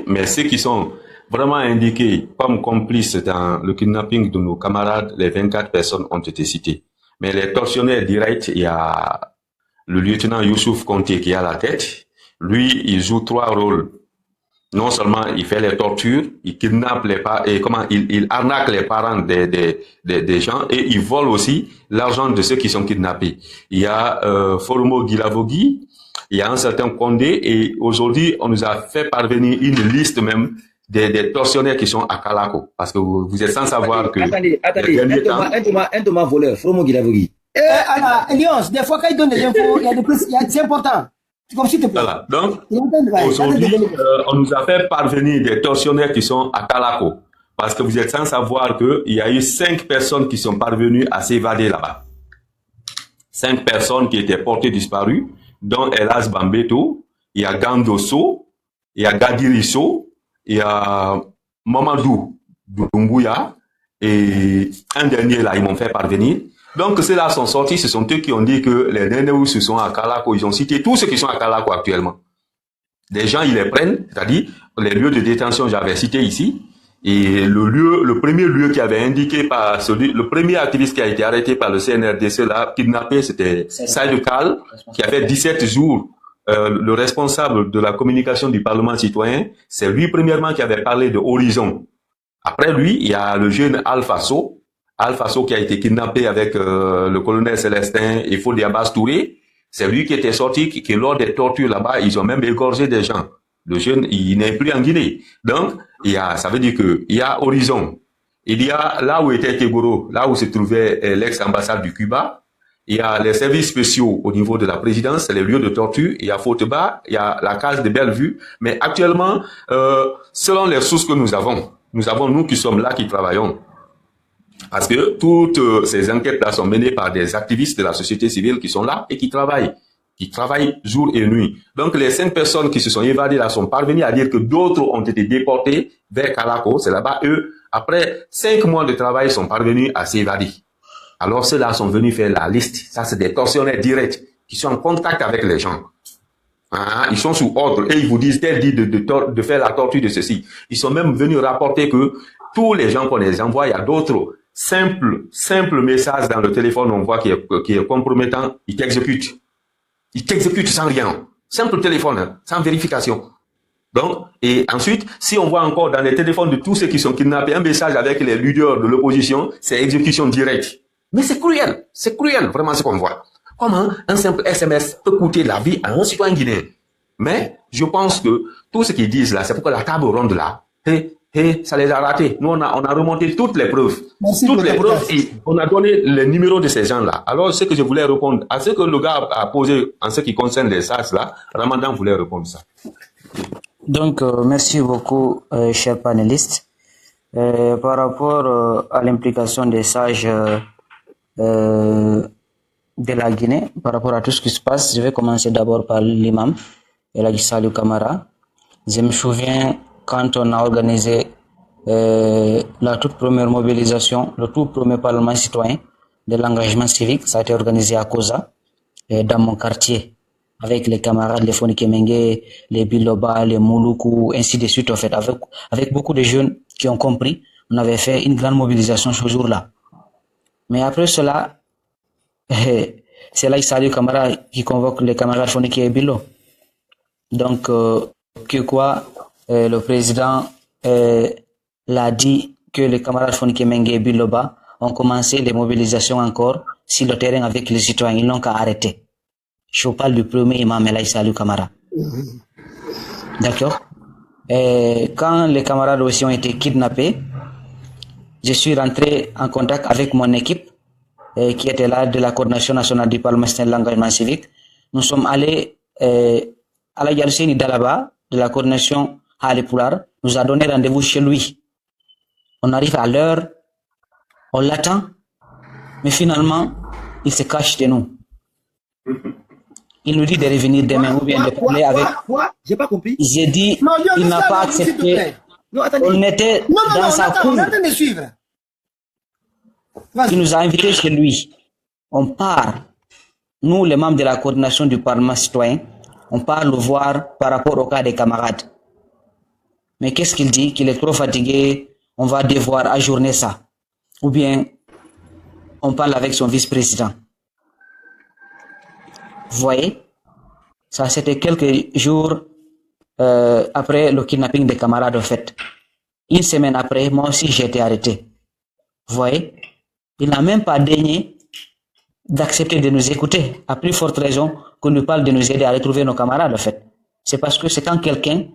Mais ceux qui sont vraiment indiqués comme complices dans le kidnapping de nos camarades, les 24 personnes ont été citées. Mais les tortionnaires directs, il y a le lieutenant Youssouf Conté qui est à la tête. Lui, il joue 3 rôles. Non seulement il fait les tortures, il kidnappe il arnaque les parents des gens et il vole aussi l'argent de ceux qui sont kidnappés. Il y a Foromo Guilavogui, il y a un certain Condé et aujourd'hui on nous a fait parvenir une liste même des tortionnaires qui sont à Kalako. Parce que vous êtes sans savoir que... Attendez, un de ma voleur, Foromo Guilavogui. Elios, des fois quand il donne des infos, c'est important. Comme s'il te plaît. Voilà. Donc, aujourd'hui, on nous a fait parvenir des tortionnaires qui sont à Kalako. Parce que vous êtes sans savoir qu'il y a eu 5 personnes qui sont parvenues à s'évader là-bas. 5 personnes qui étaient portées disparues, dont Elas Bambeto, il y a Gandoso, il y a Gadiriso, il y a Mamadou Doumbouya, et un dernier là, ils m'ont fait parvenir. Donc, ceux-là sont sortis, ce sont eux qui ont dit que les Nénéous se sont à Kalako, ils ont cité tous ceux qui sont à Kalako actuellement. Des gens, ils les prennent, c'est-à-dire, les lieux de détention, j'avais cité ici, et le premier lieu qui avait indiqué par le premier activiste qui a été arrêté par le CNRDC là, kidnappé, c'était Saïd Kal, qui avait 17 jours, le responsable de la communication du Parlement citoyen, c'est lui premièrement qui avait parlé de Horizon. Après lui, il y a le jeune Alpha So qui a été kidnappé avec le colonel Célestin et Fodi Abbas Touré. C'est lui qui était sorti, qui lors des tortures là-bas, ils ont même égorgé des gens. Le jeune, il n'est plus en Guinée. Donc, ça veut dire que il y a Horizon. Il y a là où était Tegoro, là où se trouvait l'ex-ambassade du Cuba. Il y a les services spéciaux au niveau de la présidence, les lieux de torture. Il y a Fauteba, il y a la case de Bellevue. Mais actuellement, selon les sources que nous avons, nous qui sommes là, qui travaillons, parce que toutes ces enquêtes-là sont menées par des activistes de la société civile qui sont là et qui travaillent jour et nuit. Donc, les 5 personnes qui se sont évadées là sont parvenues à dire que d'autres ont été déportés vers Kalako. C'est là-bas, eux, après 5 mois de travail, sont parvenus à s'évader. Alors, ceux-là sont venus faire la liste. Ça, c'est des tortionnaires directs qui sont en contact avec les gens. Ils sont sous ordre et ils vous disent tel dit de faire la torture de ceci. Ils sont même venus rapporter que tous les gens qu'on les envoie, il y a d'autres simple message dans le téléphone, on voit qui est compromettant, il t'exécute. Il t'exécute sans rien. Simple téléphone, sans vérification. Donc, et ensuite, si on voit encore dans les téléphones de tous ceux qui sont kidnappés, un message avec les leaders de l'opposition, c'est exécution directe. Mais c'est cruel, vraiment ce qu'on voit. Comment un simple SMS peut coûter la vie à un citoyen guinéen? Mais, je pense que tout ce qu'ils disent là, c'est pour que la table ronde là, ça les a ratés. Nous, on a remonté toutes les preuves. Et on a donné les numéros de ces gens-là. Alors, ce que je voulais répondre, à ce que le gars a posé en ce qui concerne les SAS là, Ramadan voulait répondre ça. Donc, merci beaucoup, chers panélistes. Par rapport à l'implication des sages de la Guinée, par rapport à tout ce qui se passe, je vais commencer d'abord par l'imam, Elhadji Saliou Camara. Je me souviens quand on a organisé la toute première mobilisation, le tout premier parlement citoyen de l'engagement civique, ça a été organisé à Koza, dans mon quartier, avec les camarades, les Fonike Mengue, les Biloba, les Mouloukou, ainsi de suite, en fait, avec beaucoup de jeunes qui ont compris. On avait fait une grande mobilisation ce jour-là. Mais après cela, c'est là Saliou Camara qui convoque les camarades Fonike et Bilo. Donc, le président l'a dit que les camarades Fonike Mengue et Biloba ont commencé les mobilisations encore sur le terrain avec les citoyens. Ils n'ont qu'à arrêter. Je vous parle du premier imam Elhadji Saliou Camara. D'accord. Quand les camarades aussi ont été kidnappés, je suis rentré en contact avec mon équipe qui était là de la coordination nationale du palestinien de l'engagement civique. Nous sommes allés à la Yalseni Dalaba de la coordination Hali Poular, nous a donné rendez-vous chez lui. On arrive à l'heure, on l'attend, mais finalement, il se cache de nous. Il nous dit de revenir demain ou bien de parler avec. Quoi? J'ai pas compris. J'ai dit, Non, il n'a pas accepté. Non, attendez. On était dans sa cour. On attend de suivre. Il nous a invités chez lui. On part. Nous, les membres de la coordination du Parlement citoyen, on part le voir par rapport au cas des camarades. Mais qu'est-ce qu'il dit? Qu'il est trop fatigué, on va devoir ajourner ça. Ou bien, on parle avec son vice-président. Vous voyez? Ça, c'était quelques jours après le kidnapping des camarades, en fait. Une semaine après, moi aussi, j'ai été arrêté. Vous voyez? Il n'a même pas daigné d'accepter de nous écouter, à plus forte raison qu'on nous parle de nous aider à retrouver nos camarades, en fait. C'est parce que c'est quand quelqu'un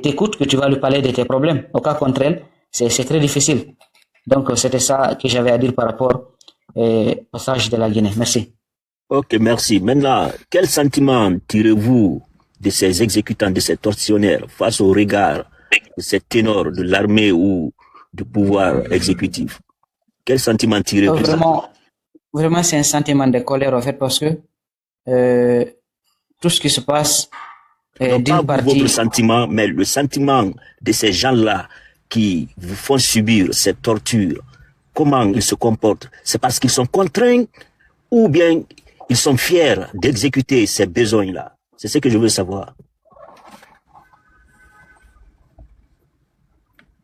t'écoute que tu vas lui parler de tes problèmes. Au cas contraire, c'est très difficile. Donc, c'était ça que j'avais à dire par rapport au passage de la Guinée. Merci. Ok, merci. Maintenant, quel sentiment tirez-vous de ces exécutants, de ces tortionnaires face au regard de ces ténors de l'armée ou du pouvoir exécutif? Quel sentiment tirez-vous? Vraiment, c'est un sentiment de colère, en fait, parce que tout ce qui se passe d'une partie... Votre sentiment, mais le sentiment de ces gens-là qui vous font subir cette torture, comment ils se comportent? C'est parce qu'ils sont contraints ou bien ils sont fiers d'exécuter ces besoins-là? C'est ce que je veux savoir.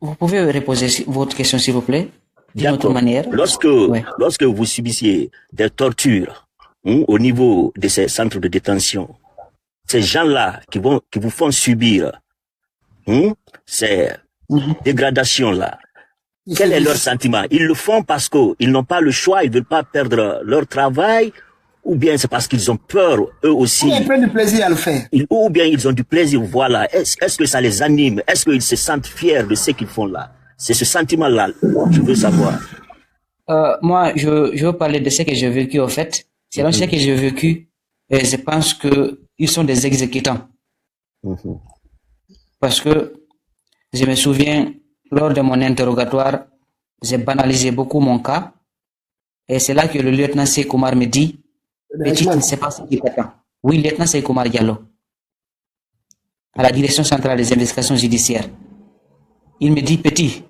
Vous pouvez reposer votre question, s'il vous plaît, d'une autre manière. Lorsque vous subissiez des tortures au niveau de ces centres de détention, ces gens-là qui vous font subir ces dégradations-là, quel est leur sentiment? Ils le font parce qu'ils n'ont pas le choix, ils ne veulent pas perdre leur travail, ou bien c'est parce qu'ils ont peur, eux aussi. Ils prennent du plaisir à le faire. Ou bien ils ont du plaisir, voilà. Est-ce que ça les anime? Est-ce qu'ils se sentent fiers de ce qu'ils font là? C'est ce sentiment-là, je veux savoir. Moi, je veux parler de ce que j'ai vécu, en fait. Selon ce que j'ai vécu, je pense qu'ils sont des exécutants. Parce que je me souviens, lors de mon interrogatoire, j'ai banalisé beaucoup mon cas. Et c'est là que le lieutenant Sekoumar me dit, petit, tu ne sais pas ce qui t'attend. Oui, lieutenant Sekoumar Diallo, à la direction centrale des investigations judiciaires. Il me dit, petit,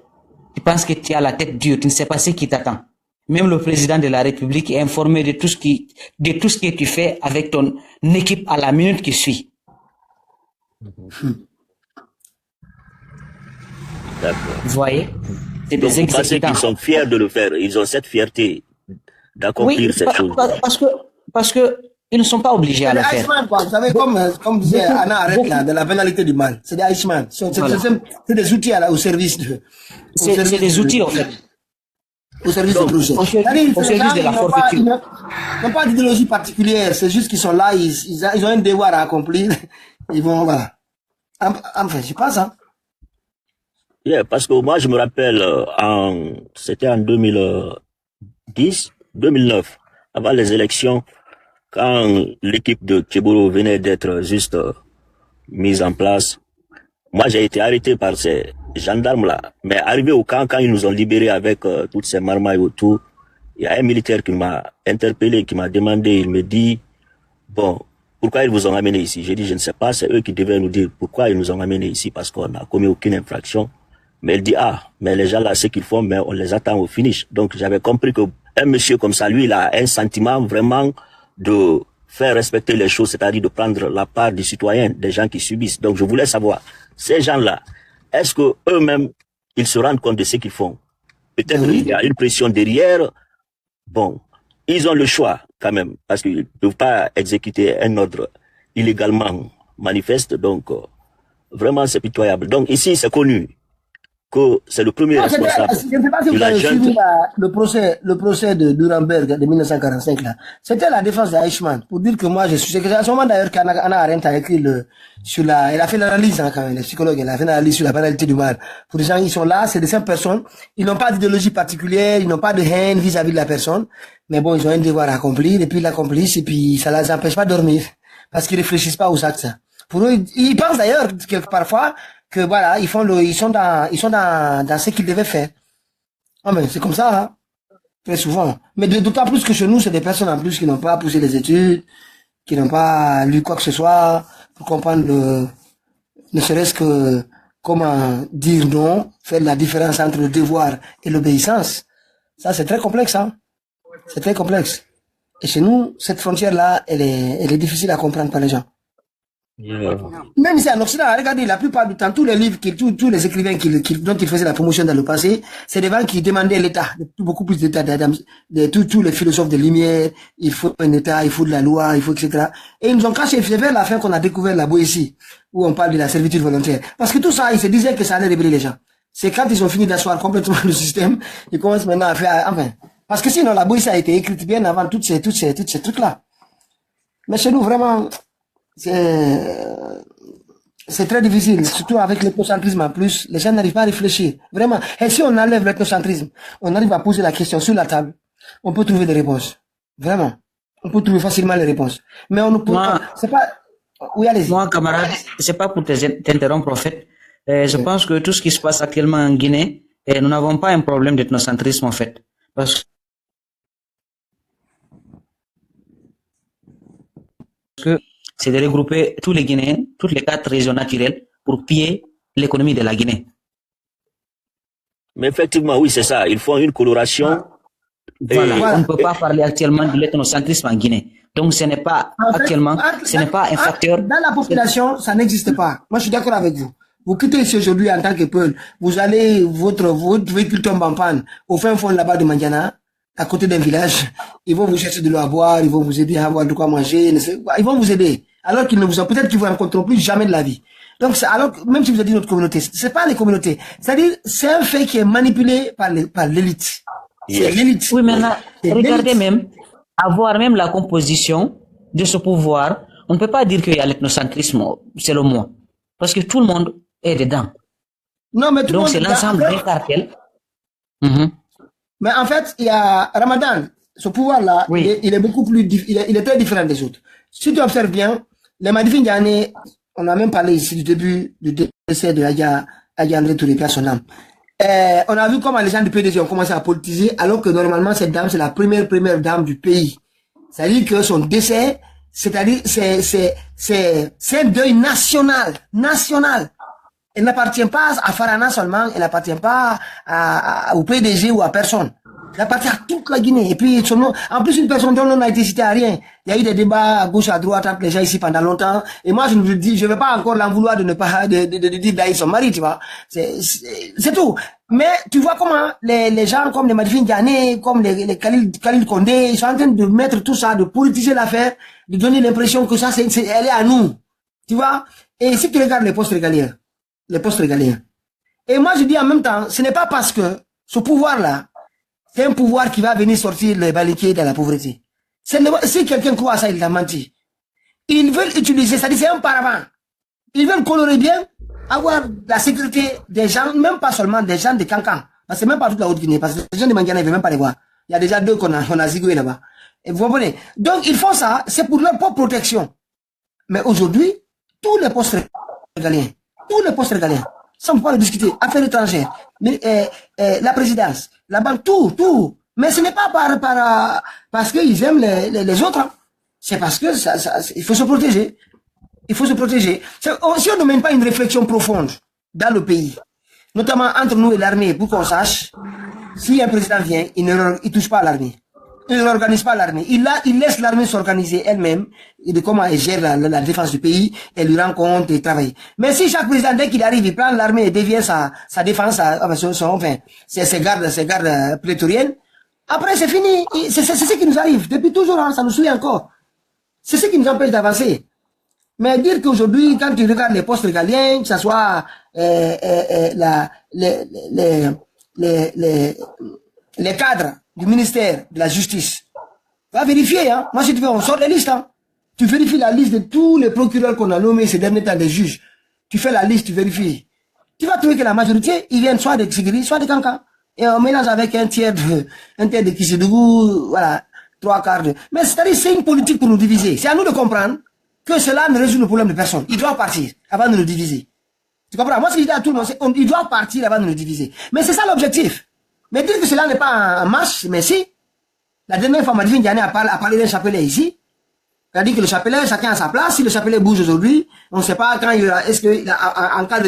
tu penses que tu as la tête dure, tu ne sais pas ce qui t'attend. Même le président de la République est informé de tout ce que tu fais avec ton équipe à la minute qui suit. D'accord. Vous voyez? C'est Donc, des vous pensez exécutants. qu'ils sont fiers de le faire, ils ont cette fierté d'accomplir cette chose. Parce que ils ne sont pas obligés à le faire. Iceman, quoi. Vous savez, comme disait Anna Arrête là, de la pénalité du mal. C'est des Iceman. C'est des outils au service de. C'est des outils, en fait. Au service du projet. Au service de la forfaiture. Ils n'ont pas d'idéologie particulière. C'est juste qu'ils sont là, ils ont un devoir à accomplir. Ils vont, voilà. Enfin, je pense, hein. Yeah, parce que moi, je me rappelle, c'était en 2009, avant les élections, quand l'équipe de Tchéboro venait d'être juste mise en place. Moi, j'ai été arrêté par ces gendarmes-là. Mais arrivé au camp, quand ils nous ont libérés avec toutes ces marmailles autour, il y a un militaire qui m'a interpellé, qui m'a demandé, il me dit, bon, pourquoi ils vous ont amené ici? J'ai dit, je ne sais pas, c'est eux qui devaient nous dire pourquoi ils nous ont amenés ici, parce qu'on n'a commis aucune infraction. Mais il dit, mais les gens là, ce qu'ils font, mais on les attend au finish. Donc j'avais compris que un monsieur comme ça, lui, il a un sentiment vraiment de faire respecter les choses, c'est-à-dire de prendre la part des citoyens, des gens qui subissent. Donc je voulais savoir, ces gens-là, est-ce que eux-mêmes, ils se rendent compte de ce qu'ils font? Peut-être qu'il y a une pression derrière. Bon, ils ont le choix quand même, parce qu'ils ne peuvent pas exécuter un ordre illégalement manifeste. Donc, vraiment, c'est pitoyable. Donc ici, c'est connu. que c'est le premier Non, responsable je ne sais pas si de vous la avez junte. suivi le procès de Nuremberg de 1945 là. C'était la défense d'Eichmann pour dire que moi je suis. C'est à ce moment d'ailleurs qu'Anna Arendt a écrit elle a fait l'analyse hein, quand même, les psychologues, elle a fait l'analyse sur la banalité du mal. Pour les gens qui sont là, c'est des simples personnes, ils n'ont pas d'idéologie particulière, ils n'ont pas de haine vis-à-vis de la personne, mais bon, ils ont un devoir à accomplir et puis ils l'accomplissent et puis ça les empêche pas de dormir parce qu'ils réfléchissent pas aux actes. Pour eux, ils pensent d'ailleurs que parfois que voilà, ils sont dans ce qu'ils devaient faire. Ah mais c'est comme ça, hein, très souvent. Mais d'autant plus que chez nous, c'est des personnes en plus qui n'ont pas poussé les études, qui n'ont pas lu quoi que ce soit pour comprendre ne serait-ce que comment dire non, faire la différence entre le devoir et l'obéissance. Ça, c'est très complexe, hein. C'est très complexe. Et chez nous, cette frontière-là, elle est difficile à comprendre par les gens. Yeah. Même si en Occident, regardez, la plupart du temps, tous les livres, tous les écrivains dont ils faisaient la promotion dans le passé, c'est des gens qui demandaient l'État, beaucoup plus d'État, tous les philosophes de lumière, il faut un État, il faut de la loi, il faut etc. Et ils nous ont caché, c'est vers la fin qu'on a découvert la Boétie, où on parle de la servitude volontaire. Parce que tout ça, ils se disaient que ça allait révéler les gens. C'est quand ils ont fini d'asseoir complètement le système, ils commencent maintenant à faire, enfin, parce que sinon la Boétie a été écrite bien avant toutes ces trucs-là. Mais chez nous, vraiment, c'est très difficile, surtout avec l'ethnocentrisme en plus, les gens n'arrivent pas à réfléchir, vraiment. Et si on enlève l'ethnocentrisme, on arrive à poser la question sur la table, on peut trouver des réponses, vraiment. On peut trouver facilement les réponses. Mais on ne peut pas, c'est pas, oui, allez-y. Moi, camarade, c'est pas pour t'interrompre, en fait. Je pense que tout ce qui se passe actuellement en Guinée, nous n'avons pas un problème d'ethnocentrisme, en fait. Parce que c'est de regrouper tous les Guinéens, toutes les 4 régions naturelles pour piller l'économie de la Guinée. Mais effectivement, oui, c'est ça. Ils font une coloration. Voilà. On ne peut pas parler actuellement de l'ethnocentrisme en Guinée. Donc, ce n'est pas actuellement, ce n'est pas un facteur. Dans la population, ça n'existe pas. Moi, je suis d'accord avec vous. Vous quittez ici aujourd'hui en tant que peuple. Vous allez, votre véhicule tombe en panne au fin fond là-bas de Mandiana, à côté d'un village. Ils vont vous chercher de l'eau à boire, ils vont vous aider à avoir de quoi manger. Ils vont vous aider. Alors qu'ils ne vous ont, peut-être qu'ils vous rencontreront plus jamais de la vie. Donc, alors, même si vous avez dit notre communauté, c'est pas les communautés. C'est-à-dire, c'est un fait qui est manipulé par l'élite. C'est l'élite. Oui, maintenant, regardez même, avoir même la composition de ce pouvoir, on ne peut pas dire qu'il y a l'ethnocentrisme, selon moi. Parce que tout le monde est dedans. Non, mais tout donc, le monde c'est l'ensemble d'un cartel. Mais en fait, il y a Ramadan, ce pouvoir-là, oui. il est beaucoup plus, il est très différent des autres. Si tu observes bien, les Madifin Diané, on a même parlé ici du début du décès de Adja André Touré, à son âme. On a vu comment les gens du PDG ont commencé à politiser, alors que normalement, cette dame, c'est la première dame du pays. C'est-à-dire que son décès, c'est-à-dire, c'est un deuil national. Elle n'appartient pas à Farana seulement, elle n'appartient pas au PDG ou à personne. Elle appartient à toute la Guinée. Et puis, en plus, une personne dont on n'a été cité à rien. Il y a eu des débats à gauche, à droite, entre les gens ici pendant longtemps. Et moi, je ne dis, je vais pas encore l'en vouloir de ne pas, de dire d'haïr son mari, tu vois. C'est tout. Mais, tu vois comment les gens comme les Madifin Diané, comme les Khalil Condé, ils sont en train de mettre tout ça, de politiser l'affaire, de donner l'impression que ça, elle est à nous. Tu vois? Et si tu regardes les postes régaliens, et moi, je dis en même temps, ce n'est pas parce que ce pouvoir-là, c'est un pouvoir qui va venir sortir les baléquiers de la pauvreté. Si quelqu'un croit à ça, il a menti. Ils veulent utiliser, c'est-à-dire c'est un paravent. Ils veulent colorer bien, avoir la sécurité des gens, même pas seulement des gens de Cancan. Parce que même pas toute la Haute-Guinée, parce que les gens de Mandiana, ils ne veulent même pas les voir. Il y a déjà 2 qu'on a zigoué là-bas. Et vous comprenez? Donc, ils font ça, c'est pour leur propre protection. Mais aujourd'hui, tous les postes régaliens, ça on peut pas le discuter, affaires étrangères, mais, la présidence, la banque, tout. Mais ce n'est pas parce qu'ils aiment les autres, hein. C'est parce que il faut se protéger. Si on ne mène pas une réflexion profonde dans le pays, notamment entre nous et l'armée, pour qu'on sache, si un président vient, il ne touche pas à l'armée. Il ne réorganise pas l'armée. Il laisse l'armée s'organiser elle-même, et de comment elle gère la défense du pays, elle lui rend compte et travaille. Mais si chaque président, dès qu'il arrive, il prend l'armée et devient sa défense, ses gardes prétoriennes, après c'est fini. C'est ce qui nous arrive. Depuis toujours, hein, ça nous suit encore. C'est ce qui nous empêche d'avancer. Mais dire qu'aujourd'hui, quand tu regardes les postes régaliens, que ce soit les cadres du ministère de la Justice. Va vérifier, hein. Moi, si tu veux, on sort des listes, hein. Tu vérifies la liste de tous les procureurs qu'on a nommés ces derniers temps, des juges. Tu fais la liste, tu vérifies. Tu vas trouver que la majorité, ils viennent soit de Tsigiri, soit de Kankan. Et on mélange avec un tiers de Kissidougou, voilà, 3/4 de... Mais c'est-à-dire, c'est une politique pour nous diviser. C'est à nous de comprendre que cela ne résout le problème de personne. Il doit partir avant de nous diviser. Tu comprends? Moi, ce que je dis à tout le monde, il doit partir avant de nous diviser. Mais c'est ça l'objectif. Mais dire que cela n'est pas en marche, mais si. La dernière fois, Madivine Diané a parlé d'un chapelet ici. Il a dit que le chapelet, chacun a sa place. Si le chapelet bouge aujourd'hui, on ne sait pas quand il est-ce que, en cas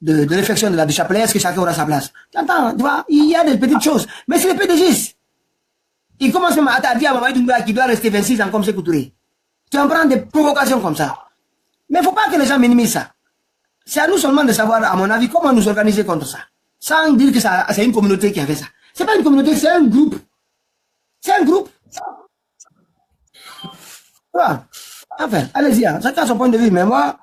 de réflexion du chapelet, est-ce que chacun aura sa place? Tu entends, tu vois, il y a des petites choses. Mais c'est les PDGistes. Il commence même à dire à Mamadou Doumbouya qu'il doit rester 26 ans comme Sékou Touré. Tu en prends des provocations comme ça. Mais il ne faut pas que les gens minimisent ça. C'est à nous seulement de savoir, à mon avis, comment nous organiser contre ça. Sans dire que c'est une communauté qui a fait ça. C'est pas une communauté, c'est un groupe. C'est un groupe. Voilà. Enfin, allez-y, hein. Chacun a son point de vue. Mais moi,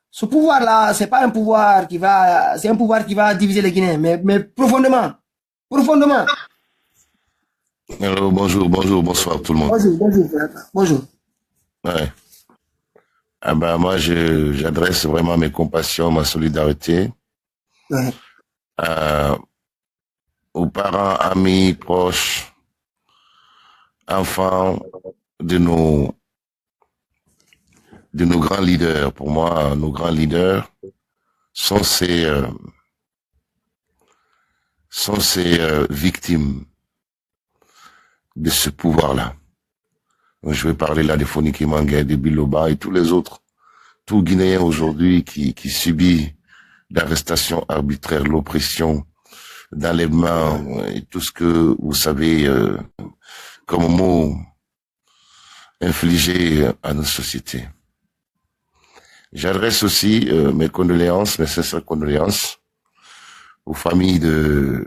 ce pouvoir-là, c'est pas un pouvoir qui va, c'est un pouvoir qui va diviser les Guinéens, mais profondément. Profondément. Alors, bonjour, bonsoir tout le monde. Bonjour. Ouais. Ah ben, moi, j'adresse vraiment mes compassions, ma solidarité aux parents, amis, proches, enfants de nos grands leaders. Pour moi, nos grands leaders sont ces victimes de ce pouvoir-là. Je vais parler là de Foniki Mangué, de Biloba et tous les autres, tout Guinéen aujourd'hui qui subit l'arrestation arbitraire, l'oppression, d'enlèvement et tout ce que vous savez comme mot infligé à nos sociétés. J'adresse aussi mes condoléances, mes sincères condoléances aux familles de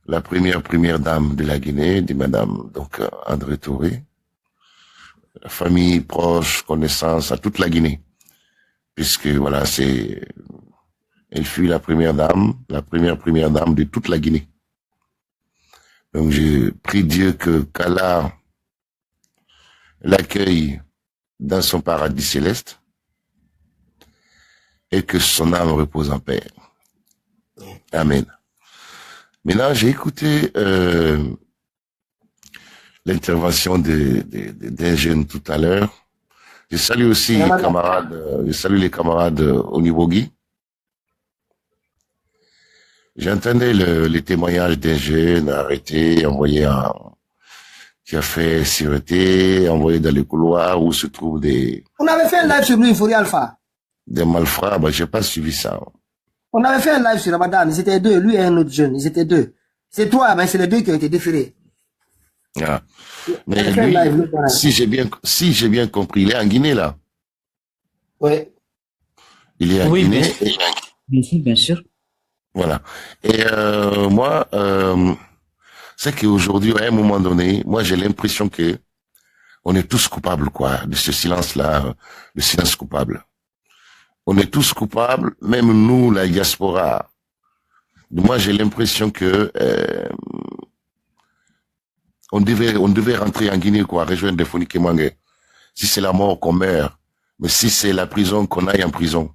la première dame de la Guinée, de Madame donc André Touré, la famille proche, connaissance à toute la Guinée, puisque voilà, elle fut la première dame de toute la Guinée. Donc je prie Dieu qu'Allah l'accueille dans son paradis céleste et que son âme repose en paix. Amen. Maintenant, j'ai écouté l'intervention d'un jeune tout à l'heure. Je salue aussi les camarades au niveau Guy. J'entendais les témoignages d'un jeune arrêté, envoyé qui a fait sûreté, envoyé dans les couloirs où se trouvent On avait fait un live sur lui, Fouri Alpha. Des malfrats, j'ai pas suivi ça. On avait fait un live sur Ramadan, ils étaient deux, lui et un autre jeune, ils étaient deux. C'est toi, mais c'est les deux qui ont été déférés. Ah. Mais lui, si j'ai bien compris, il est en Guinée, là. Oui. Il est en Guinée. Bien sûr. Voilà. Et moi, c'est qu'aujourd'hui, à un moment donné, moi j'ai l'impression que on est tous coupables, quoi, de ce silence-là, le silence coupable. On est tous coupables, même nous, la diaspora. Moi, j'ai l'impression que on devait rentrer en Guinée, quoi, rejoindre des Foniki Mangué. Si c'est la mort qu'on meurt, mais si c'est la prison, qu'on aille en prison.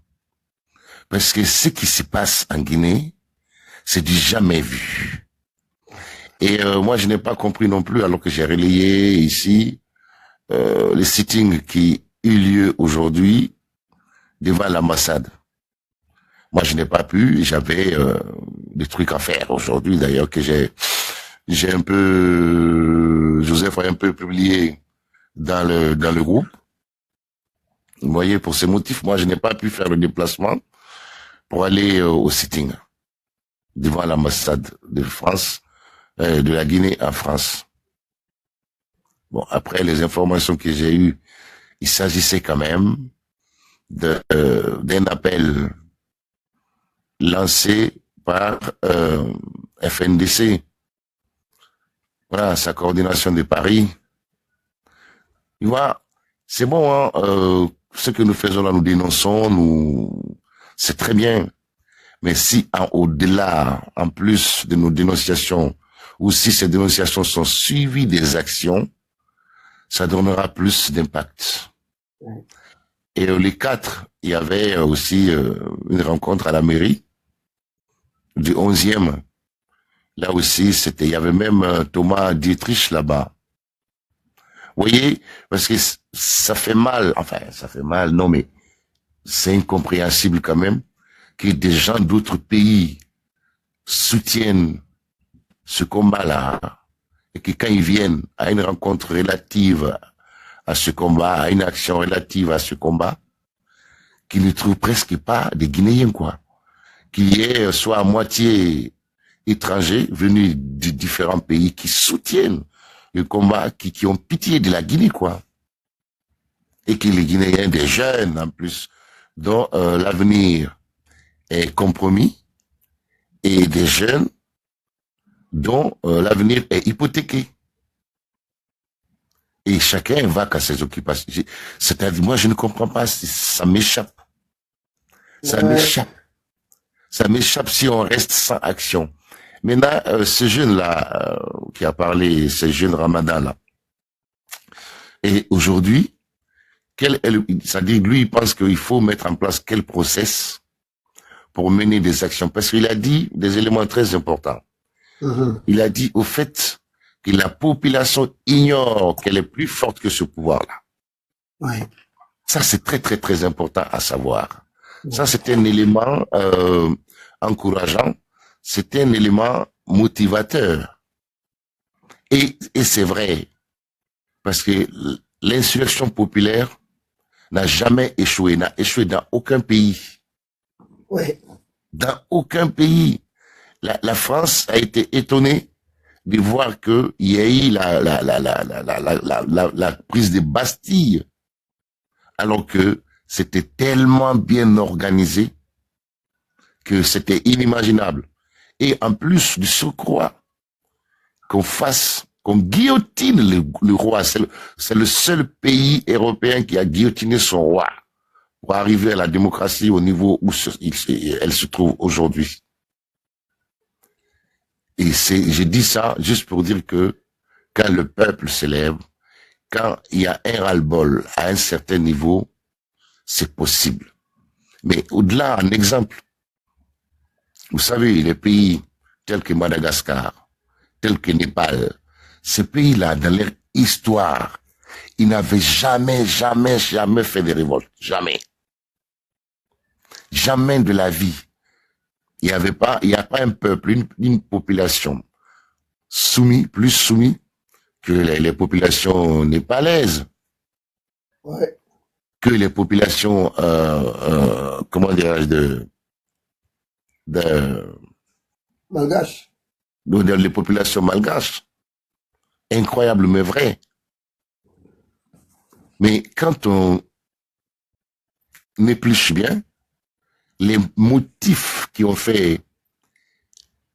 Parce que ce qui se passe en Guinée, c'est du jamais vu. Et moi, je n'ai pas compris non plus, alors que j'ai relayé ici les sittings qui eut lieu aujourd'hui devant l'ambassade. Moi, je n'ai pas pu, j'avais des trucs à faire aujourd'hui, d'ailleurs, que j'ai un peu, Joseph a un peu publié dans le groupe. Vous voyez, pour ces motifs, moi, je n'ai pas pu faire le déplacement pour aller au sitting devant l'ambassade de France, de la Guinée en France. Bon, après les informations que j'ai eues, il s'agissait quand même d'un appel lancé par FNDC. Voilà, sa coordination de Paris. Tu vois, c'est bon, hein, ce que nous faisons là, nous dénonçons, c'est très bien. Mais si au-delà, en plus de nos dénonciations, ou si ces dénonciations sont suivies des actions, ça donnera plus d'impact. Et les 4, il y avait aussi une rencontre à la mairie du 11e. Là aussi, il y avait même Thomas Dietrich là-bas. Vous voyez, parce que ça fait mal, non, mais c'est incompréhensible quand même que des gens d'autres pays soutiennent ce combat-là et que quand ils viennent à une rencontre relative à ce combat, à une action relative à ce combat, qu'ils ne trouvent presque pas des Guinéens, quoi. Qu'il y ait soit à moitié étrangers venus de différents pays qui soutiennent le combat, qui ont pitié de la Guinée, quoi. Et que les Guinéens, des jeunes en plus, dont l'avenir est compromis, et des jeunes dont l'avenir est hypothéqué. Et chacun va qu'à ses occupations. C'est-à-dire, moi, je ne comprends pas, ça m'échappe. Ça m'échappe. Ça m'échappe si on reste sans action. Maintenant, ce jeune-là, qui a parlé, ce jeune Ramadan-là, et aujourd'hui, c'est-à-dire, lui, il pense qu'il faut mettre en place quel process pour mener des actions. Parce qu'il a dit des éléments très importants. Il a dit, au fait, que la population ignore qu'elle est plus forte que ce pouvoir-là. Ouais. Ça, c'est très, très, très important à savoir. Ça, c'est un élément encourageant. C'est un élément motivateur. Et c'est vrai. Parce que l'insurrection populaire n'a jamais échoué, n'a échoué dans aucun pays. Ouais. Dans aucun pays. La France a été étonnée de voir qu'il y a eu la prise de Bastille, alors que c'était tellement bien organisé que c'était inimaginable. Et en plus du surcroît, qu'on guillotine le roi. C'est le seul pays européen qui a guillotiné son roi pour arriver à la démocratie au niveau où elle se trouve aujourd'hui. Et j'ai dit ça juste pour dire que quand le peuple s'élève, quand il y a un ras-le-bol à un certain niveau, c'est possible. Mais au-delà, un exemple, vous savez, les pays tels que Madagascar, tels que Népal, ces pays-là, dans leur histoire, ils n'avaient jamais fait de révolte. Jamais. Jamais de la vie. Il n'y a pas un peuple, une population plus soumis que les populations népalaises. Ouais. Que les populations, comment dirais-je, Malgache. Les populations malgaches. Incroyable, mais vrai. Mais quand on épluche bien, les motifs qui ont fait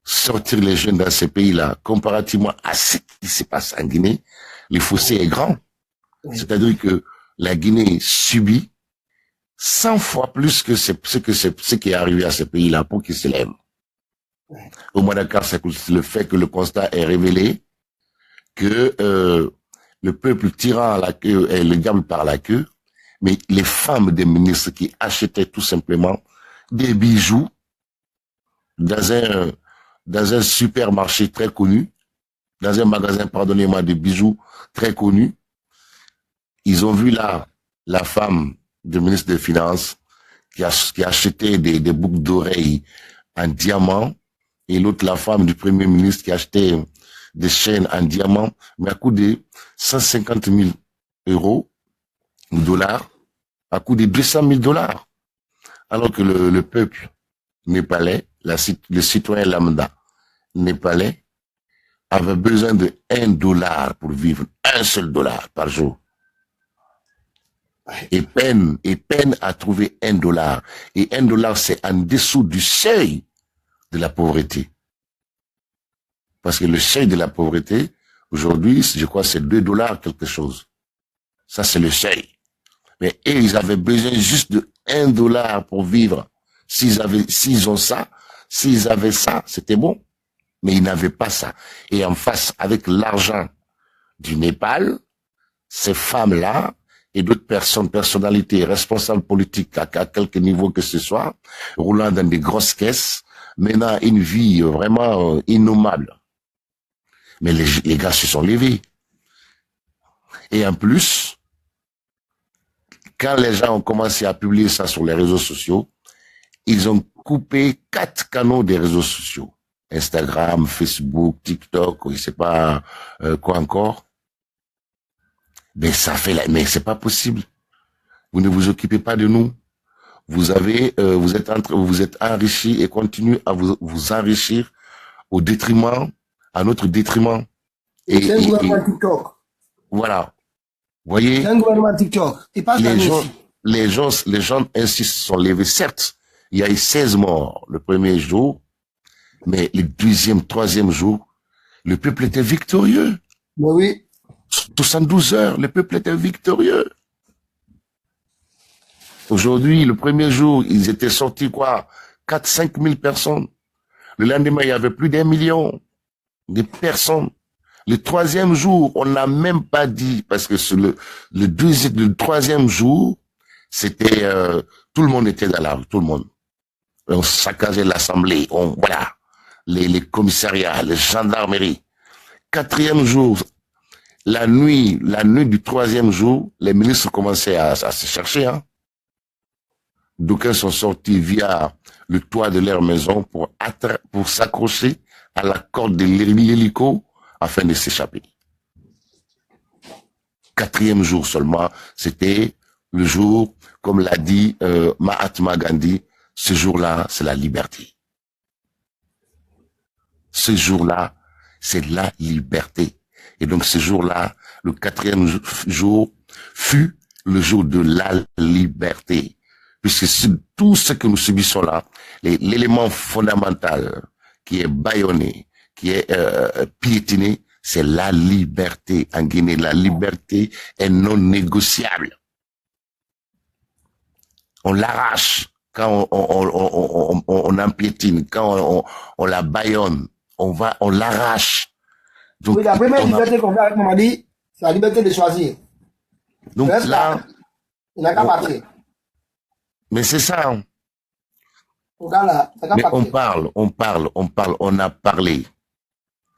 sortir les jeunes dans ces pays-là, comparativement à ce qui se passe en Guinée, le fossé est grand. Oui. C'est-à-dire que la Guinée subit 100 fois plus que ce qui est arrivé à ces pays-là pour qu'ils se lèvent. Oui. Au Madagascar, c'est le fait que le constat est révélé que le peuple tirant à la queue et le diable par la queue, mais les femmes des ministres qui achetaient tout simplement des bijoux dans un supermarché très connu, dans un magasin, pardonnez-moi, de bijoux très connu. Ils ont vu là la femme du ministre des Finances qui a acheté des boucles d'oreilles en diamant, et l'autre la femme du premier ministre qui a acheté des chaînes en diamant, mais à coût de 150 000 euros ou dollars, à coût de 200 000 dollars. Alors que le peuple népalais, le citoyen lambda népalais, avait besoin de $1 pour vivre, un seul dollar par jour. Et peine à trouver $1. Et $1, c'est en dessous du seuil de la pauvreté. Parce que le seuil de la pauvreté, aujourd'hui, je crois, c'est $2 quelque chose. Ça, c'est le seuil. Mais eux, ils avaient besoin juste de $1 pour vivre. S'ils ont ça, s'ils avaient ça, c'était bon. Mais ils n'avaient pas ça. Et en face, avec l'argent du Népal, ces femmes-là et d'autres personnes, personnalités, responsables politiques à quelque niveau que ce soit, roulant dans des grosses caisses, menant une vie vraiment innommable. Mais les gars se sont levés. Et en plus, quand les gens ont commencé à publier ça sur les réseaux sociaux, ils ont coupé 4 canaux des réseaux sociaux. Instagram, Facebook, TikTok, je sais pas quoi encore. Mais mais c'est pas possible. Vous ne vous occupez pas de nous. Vous êtes enrichis et continuez à vous enrichir à notre détriment. C'est un gouvernement TikTok. Voilà. Vous voyez? C'est un gouvernement TikTok. Les gens ainsi se sont levés. Certes, il y a eu 16 morts le premier jour, mais le deuxième, troisième jour, le peuple était victorieux. Oui. 72 heures, le peuple était victorieux. Aujourd'hui, le premier jour, ils étaient sortis 4-5 000 personnes. Le lendemain, il y avait plus d'1 million de personnes. Le troisième jour, on n'a même pas dit, parce que le troisième jour, c'était, tout le monde était dans la rue, tout le monde. On saccageait l'assemblée, voilà, les commissariats, les gendarmeries. Quatrième jour, la nuit du troisième jour, les ministres commençaient à se chercher, hein. D'aucuns sont sortis via le toit de leur maison pour s'accrocher à la corde de l'hélico afin de s'échapper. Quatrième jour seulement, c'était le jour, comme l'a dit Mahatma Gandhi, ce jour-là, c'est la liberté. Ce jour-là, c'est la liberté. Et donc ce jour-là, le quatrième jour, fut le jour de la liberté. Puisque tout ce que nous subissons là, l'élément fondamental qui est bâillonné, qui est piétiné, c'est la liberté en Guinée. La liberté est non négociable. On l'arrache quand on en piétine, quand on la bâillonne, on l'arrache. Donc, oui, la première liberté qu'on a avec Mamadi, c'est la liberté de choisir. Donc là, il n'a qu'à partir. Mais c'est ça. Hein. Mais on a parlé.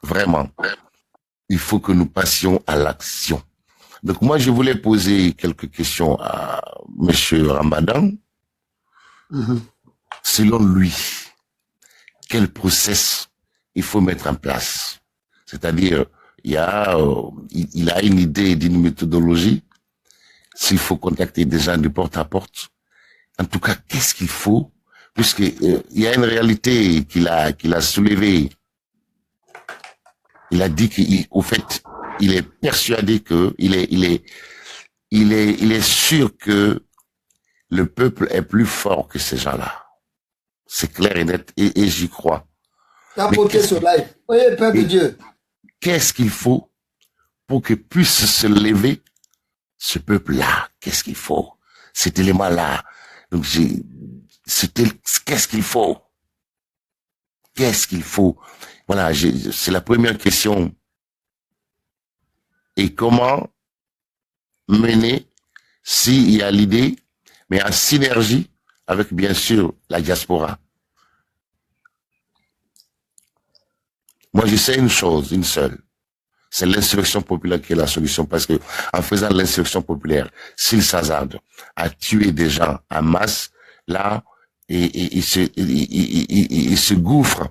Vraiment. Il faut que nous passions à l'action. Donc moi, je voulais poser quelques questions à Monsieur Ramadan. Selon lui, quel process il faut mettre en place? C'est-à-dire, il a une idée d'une méthodologie. S'il faut contacter des gens de porte à porte. En tout cas, qu'est-ce qu'il faut? Puisqu'il y a une réalité qu'il a soulevée. Il a dit qu'au fait, il est persuadé que, il est sûr que le peuple est plus fort que ces gens-là. C'est clair et net, et j'y crois. Qu'est-ce qu'il faut pour que puisse se lever ce peuple-là? Qu'est-ce qu'il faut? Cet élément-là. Donc qu'est-ce qu'il faut? Qu'est-ce qu'il faut? Voilà, c'est la première question. Et comment mener, s'il y a l'idée, mais en synergie avec, bien sûr, la diaspora. Moi, je sais une chose, une seule. C'est l'insurrection populaire qui est la solution, parce que en faisant l'insurrection populaire, s'il s'hasarde à tuer des gens en masse, là, il se gouffre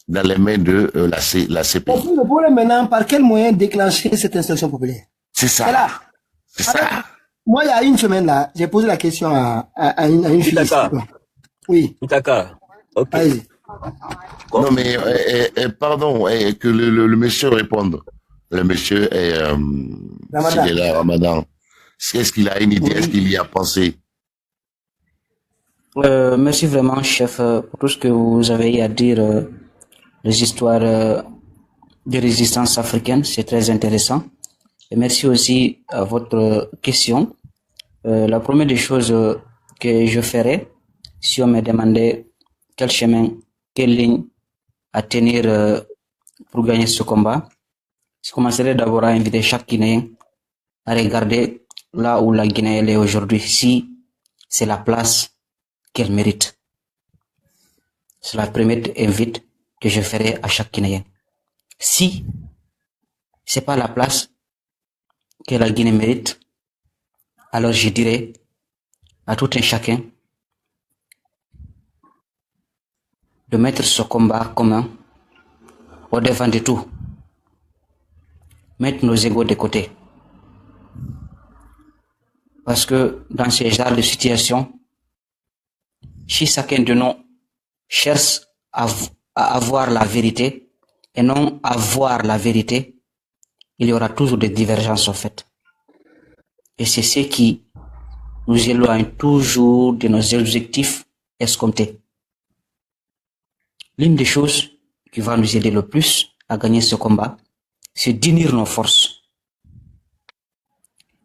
dans les mains de la CPI. Le problème maintenant, par quel moyen déclencher cette insurrection populaire? C'est ça. C'est ça. Moi, il y a une semaine là, j'ai posé la question à une fille. Oui. Ok. Allez-y. Non mais pardon, que le monsieur réponde. Le monsieur est s'il est là, Ramadan. Est-ce qu'il a une idée? Est-ce qu'il y a pensé? Merci vraiment, chef, pour tout ce que vous avez à dire, les histoires de résistance africaine, c'est très intéressant. Et merci aussi à votre question. La première des choses que je ferais, si on me demandait quel chemin, quelle ligne à tenir pour gagner ce combat, je commencerai d'abord à inviter chaque Guinéen à regarder là où la Guinée elle est aujourd'hui, si c'est la place qu'elle mérite. C'est la première invite que je ferai à chaque Guinéen. Si c'est pas la place que la Guinée mérite, alors je dirais à tout un chacun de mettre ce combat commun au devant de tout. Mettre nos égos de côté. Parce que dans ce genre de situation, si chacun de nous cherche à avoir la vérité et non à voir la vérité, il y aura toujours des divergences en fait. Et c'est ce qui nous éloigne toujours de nos objectifs escomptés. L'une des choses qui va nous aider le plus à gagner ce combat, c'est d'unir nos forces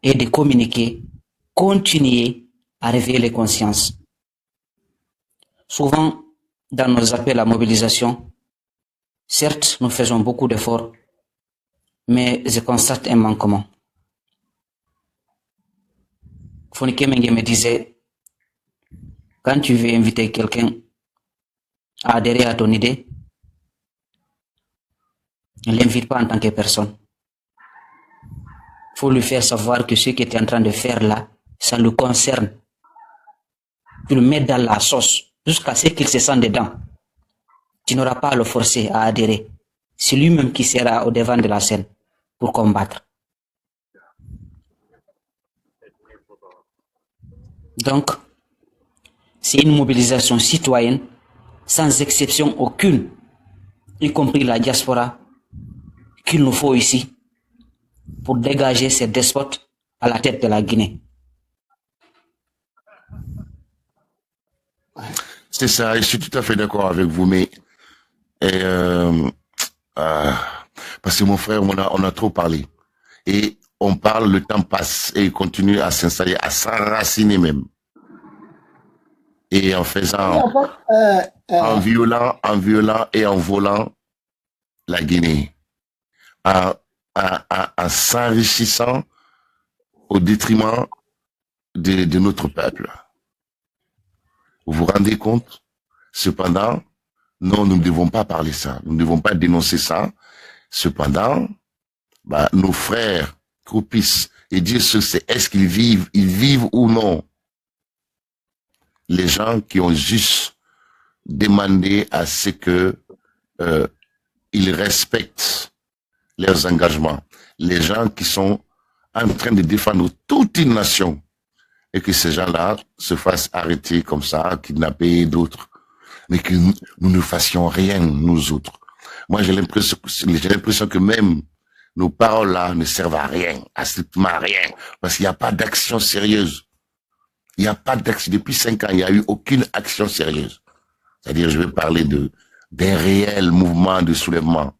et de communiquer, continuer à réveiller les consciences. Souvent, dans nos appels à mobilisation, certes, nous faisons beaucoup d'efforts, mais je constate un manquement. Fonike Mengue me disait, quand tu veux inviter quelqu'un à adhérer à ton idée, ne l'invite pas en tant que personne. Il faut lui faire savoir que ce que tu es en train de faire là, ça le concerne. Tu le mets dans la sauce jusqu'à ce qu'il se sente dedans. Tu n'auras pas à le forcer à adhérer. C'est lui-même qui sera au devant de la scène pour combattre. Donc, c'est une mobilisation citoyenne sans exception aucune, y compris la diaspora, qu'il nous faut ici pour dégager ces despotes à la tête de la Guinée. C'est ça, je suis tout à fait d'accord avec vous, mais parce que mon frère, on a trop parlé. Et on parle, le temps passe et il continue à s'installer, à s'enraciner même. Et en faisant, en violant et en volant la Guinée, en s'enrichissant au détriment de notre peuple. Vous vous rendez compte? Cependant, non, nous ne devons pas parler ça. Nous ne devons pas dénoncer ça. Cependant, nos frères croupissent et Dieu seul sait est-ce qu'ils vivent ou non. Les gens qui ont juste demandé à ce que ils respectent leurs engagements. Les gens qui sont en train de défendre toute une nation et que ces gens-là se fassent arrêter comme ça, kidnapper d'autres, mais que nous ne fassions rien, nous autres. Moi, j'ai l'impression que même nos paroles-là ne servent à rien, à strictement rien, parce qu'il n'y a pas d'action sérieuse. Il n'y a pas d'action. Depuis 5 ans, il n'y a eu aucune action sérieuse. C'est-à-dire, je vais parler d'un réel mouvement de soulèvement.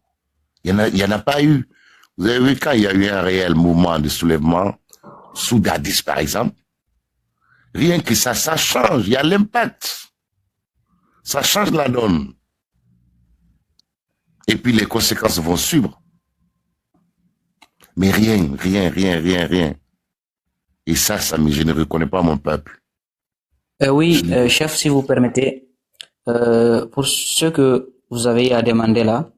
Il n'y en a pas eu. Vous avez vu quand il y a eu un réel mouvement de soulèvement, sous Dadis par exemple, rien que ça change, il y a l'impact. Ça change la donne. Et puis les conséquences vont suivre. Mais rien. Et ça, je ne reconnais pas mon peuple. Oui, chef, si vous permettez, pour ce que vous avez à demander là,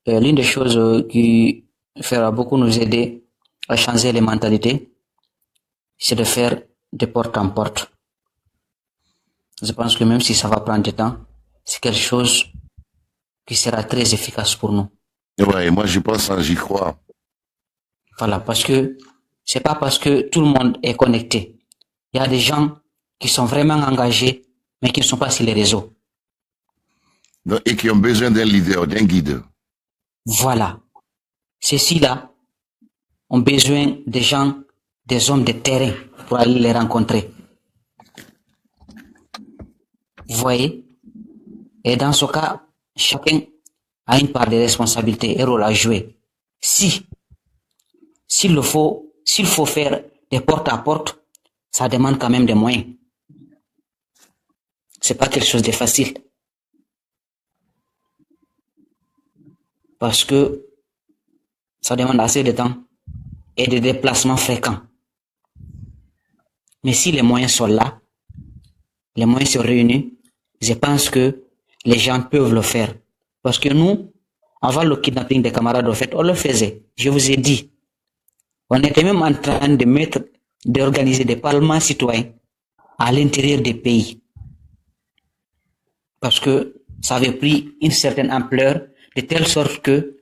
l'une des choses qui fera beaucoup nous aider à changer les mentalités, c'est de faire de porte en porte. Je pense que même si ça va prendre du temps, c'est quelque chose qui sera très efficace pour nous. Ouais, moi je pense, j'y crois. Voilà, parce que c'est pas parce que tout le monde est connecté. Il y a des gens qui sont vraiment engagés, mais qui ne sont pas sur les réseaux. Et qui ont besoin d'un leader, d'un guide. Voilà. Ceux-ci-là ont besoin des gens, des hommes de terrain pour aller les rencontrer. Vous voyez? Et dans ce cas, chacun a une part de responsabilité et rôle à jouer. S'il faut faire des porte à porte, ça demande quand même des moyens. C'est pas quelque chose de facile. Parce que ça demande assez de temps et de déplacements fréquents. Mais si les moyens sont là, les moyens sont réunis, je pense que les gens peuvent le faire. Parce que nous, avant le kidnapping des camarades, en fait, on le faisait. Je vous ai dit. On était même en train d'organiser des parlements citoyens à l'intérieur des pays. Parce que ça avait pris une certaine ampleur, de telle sorte que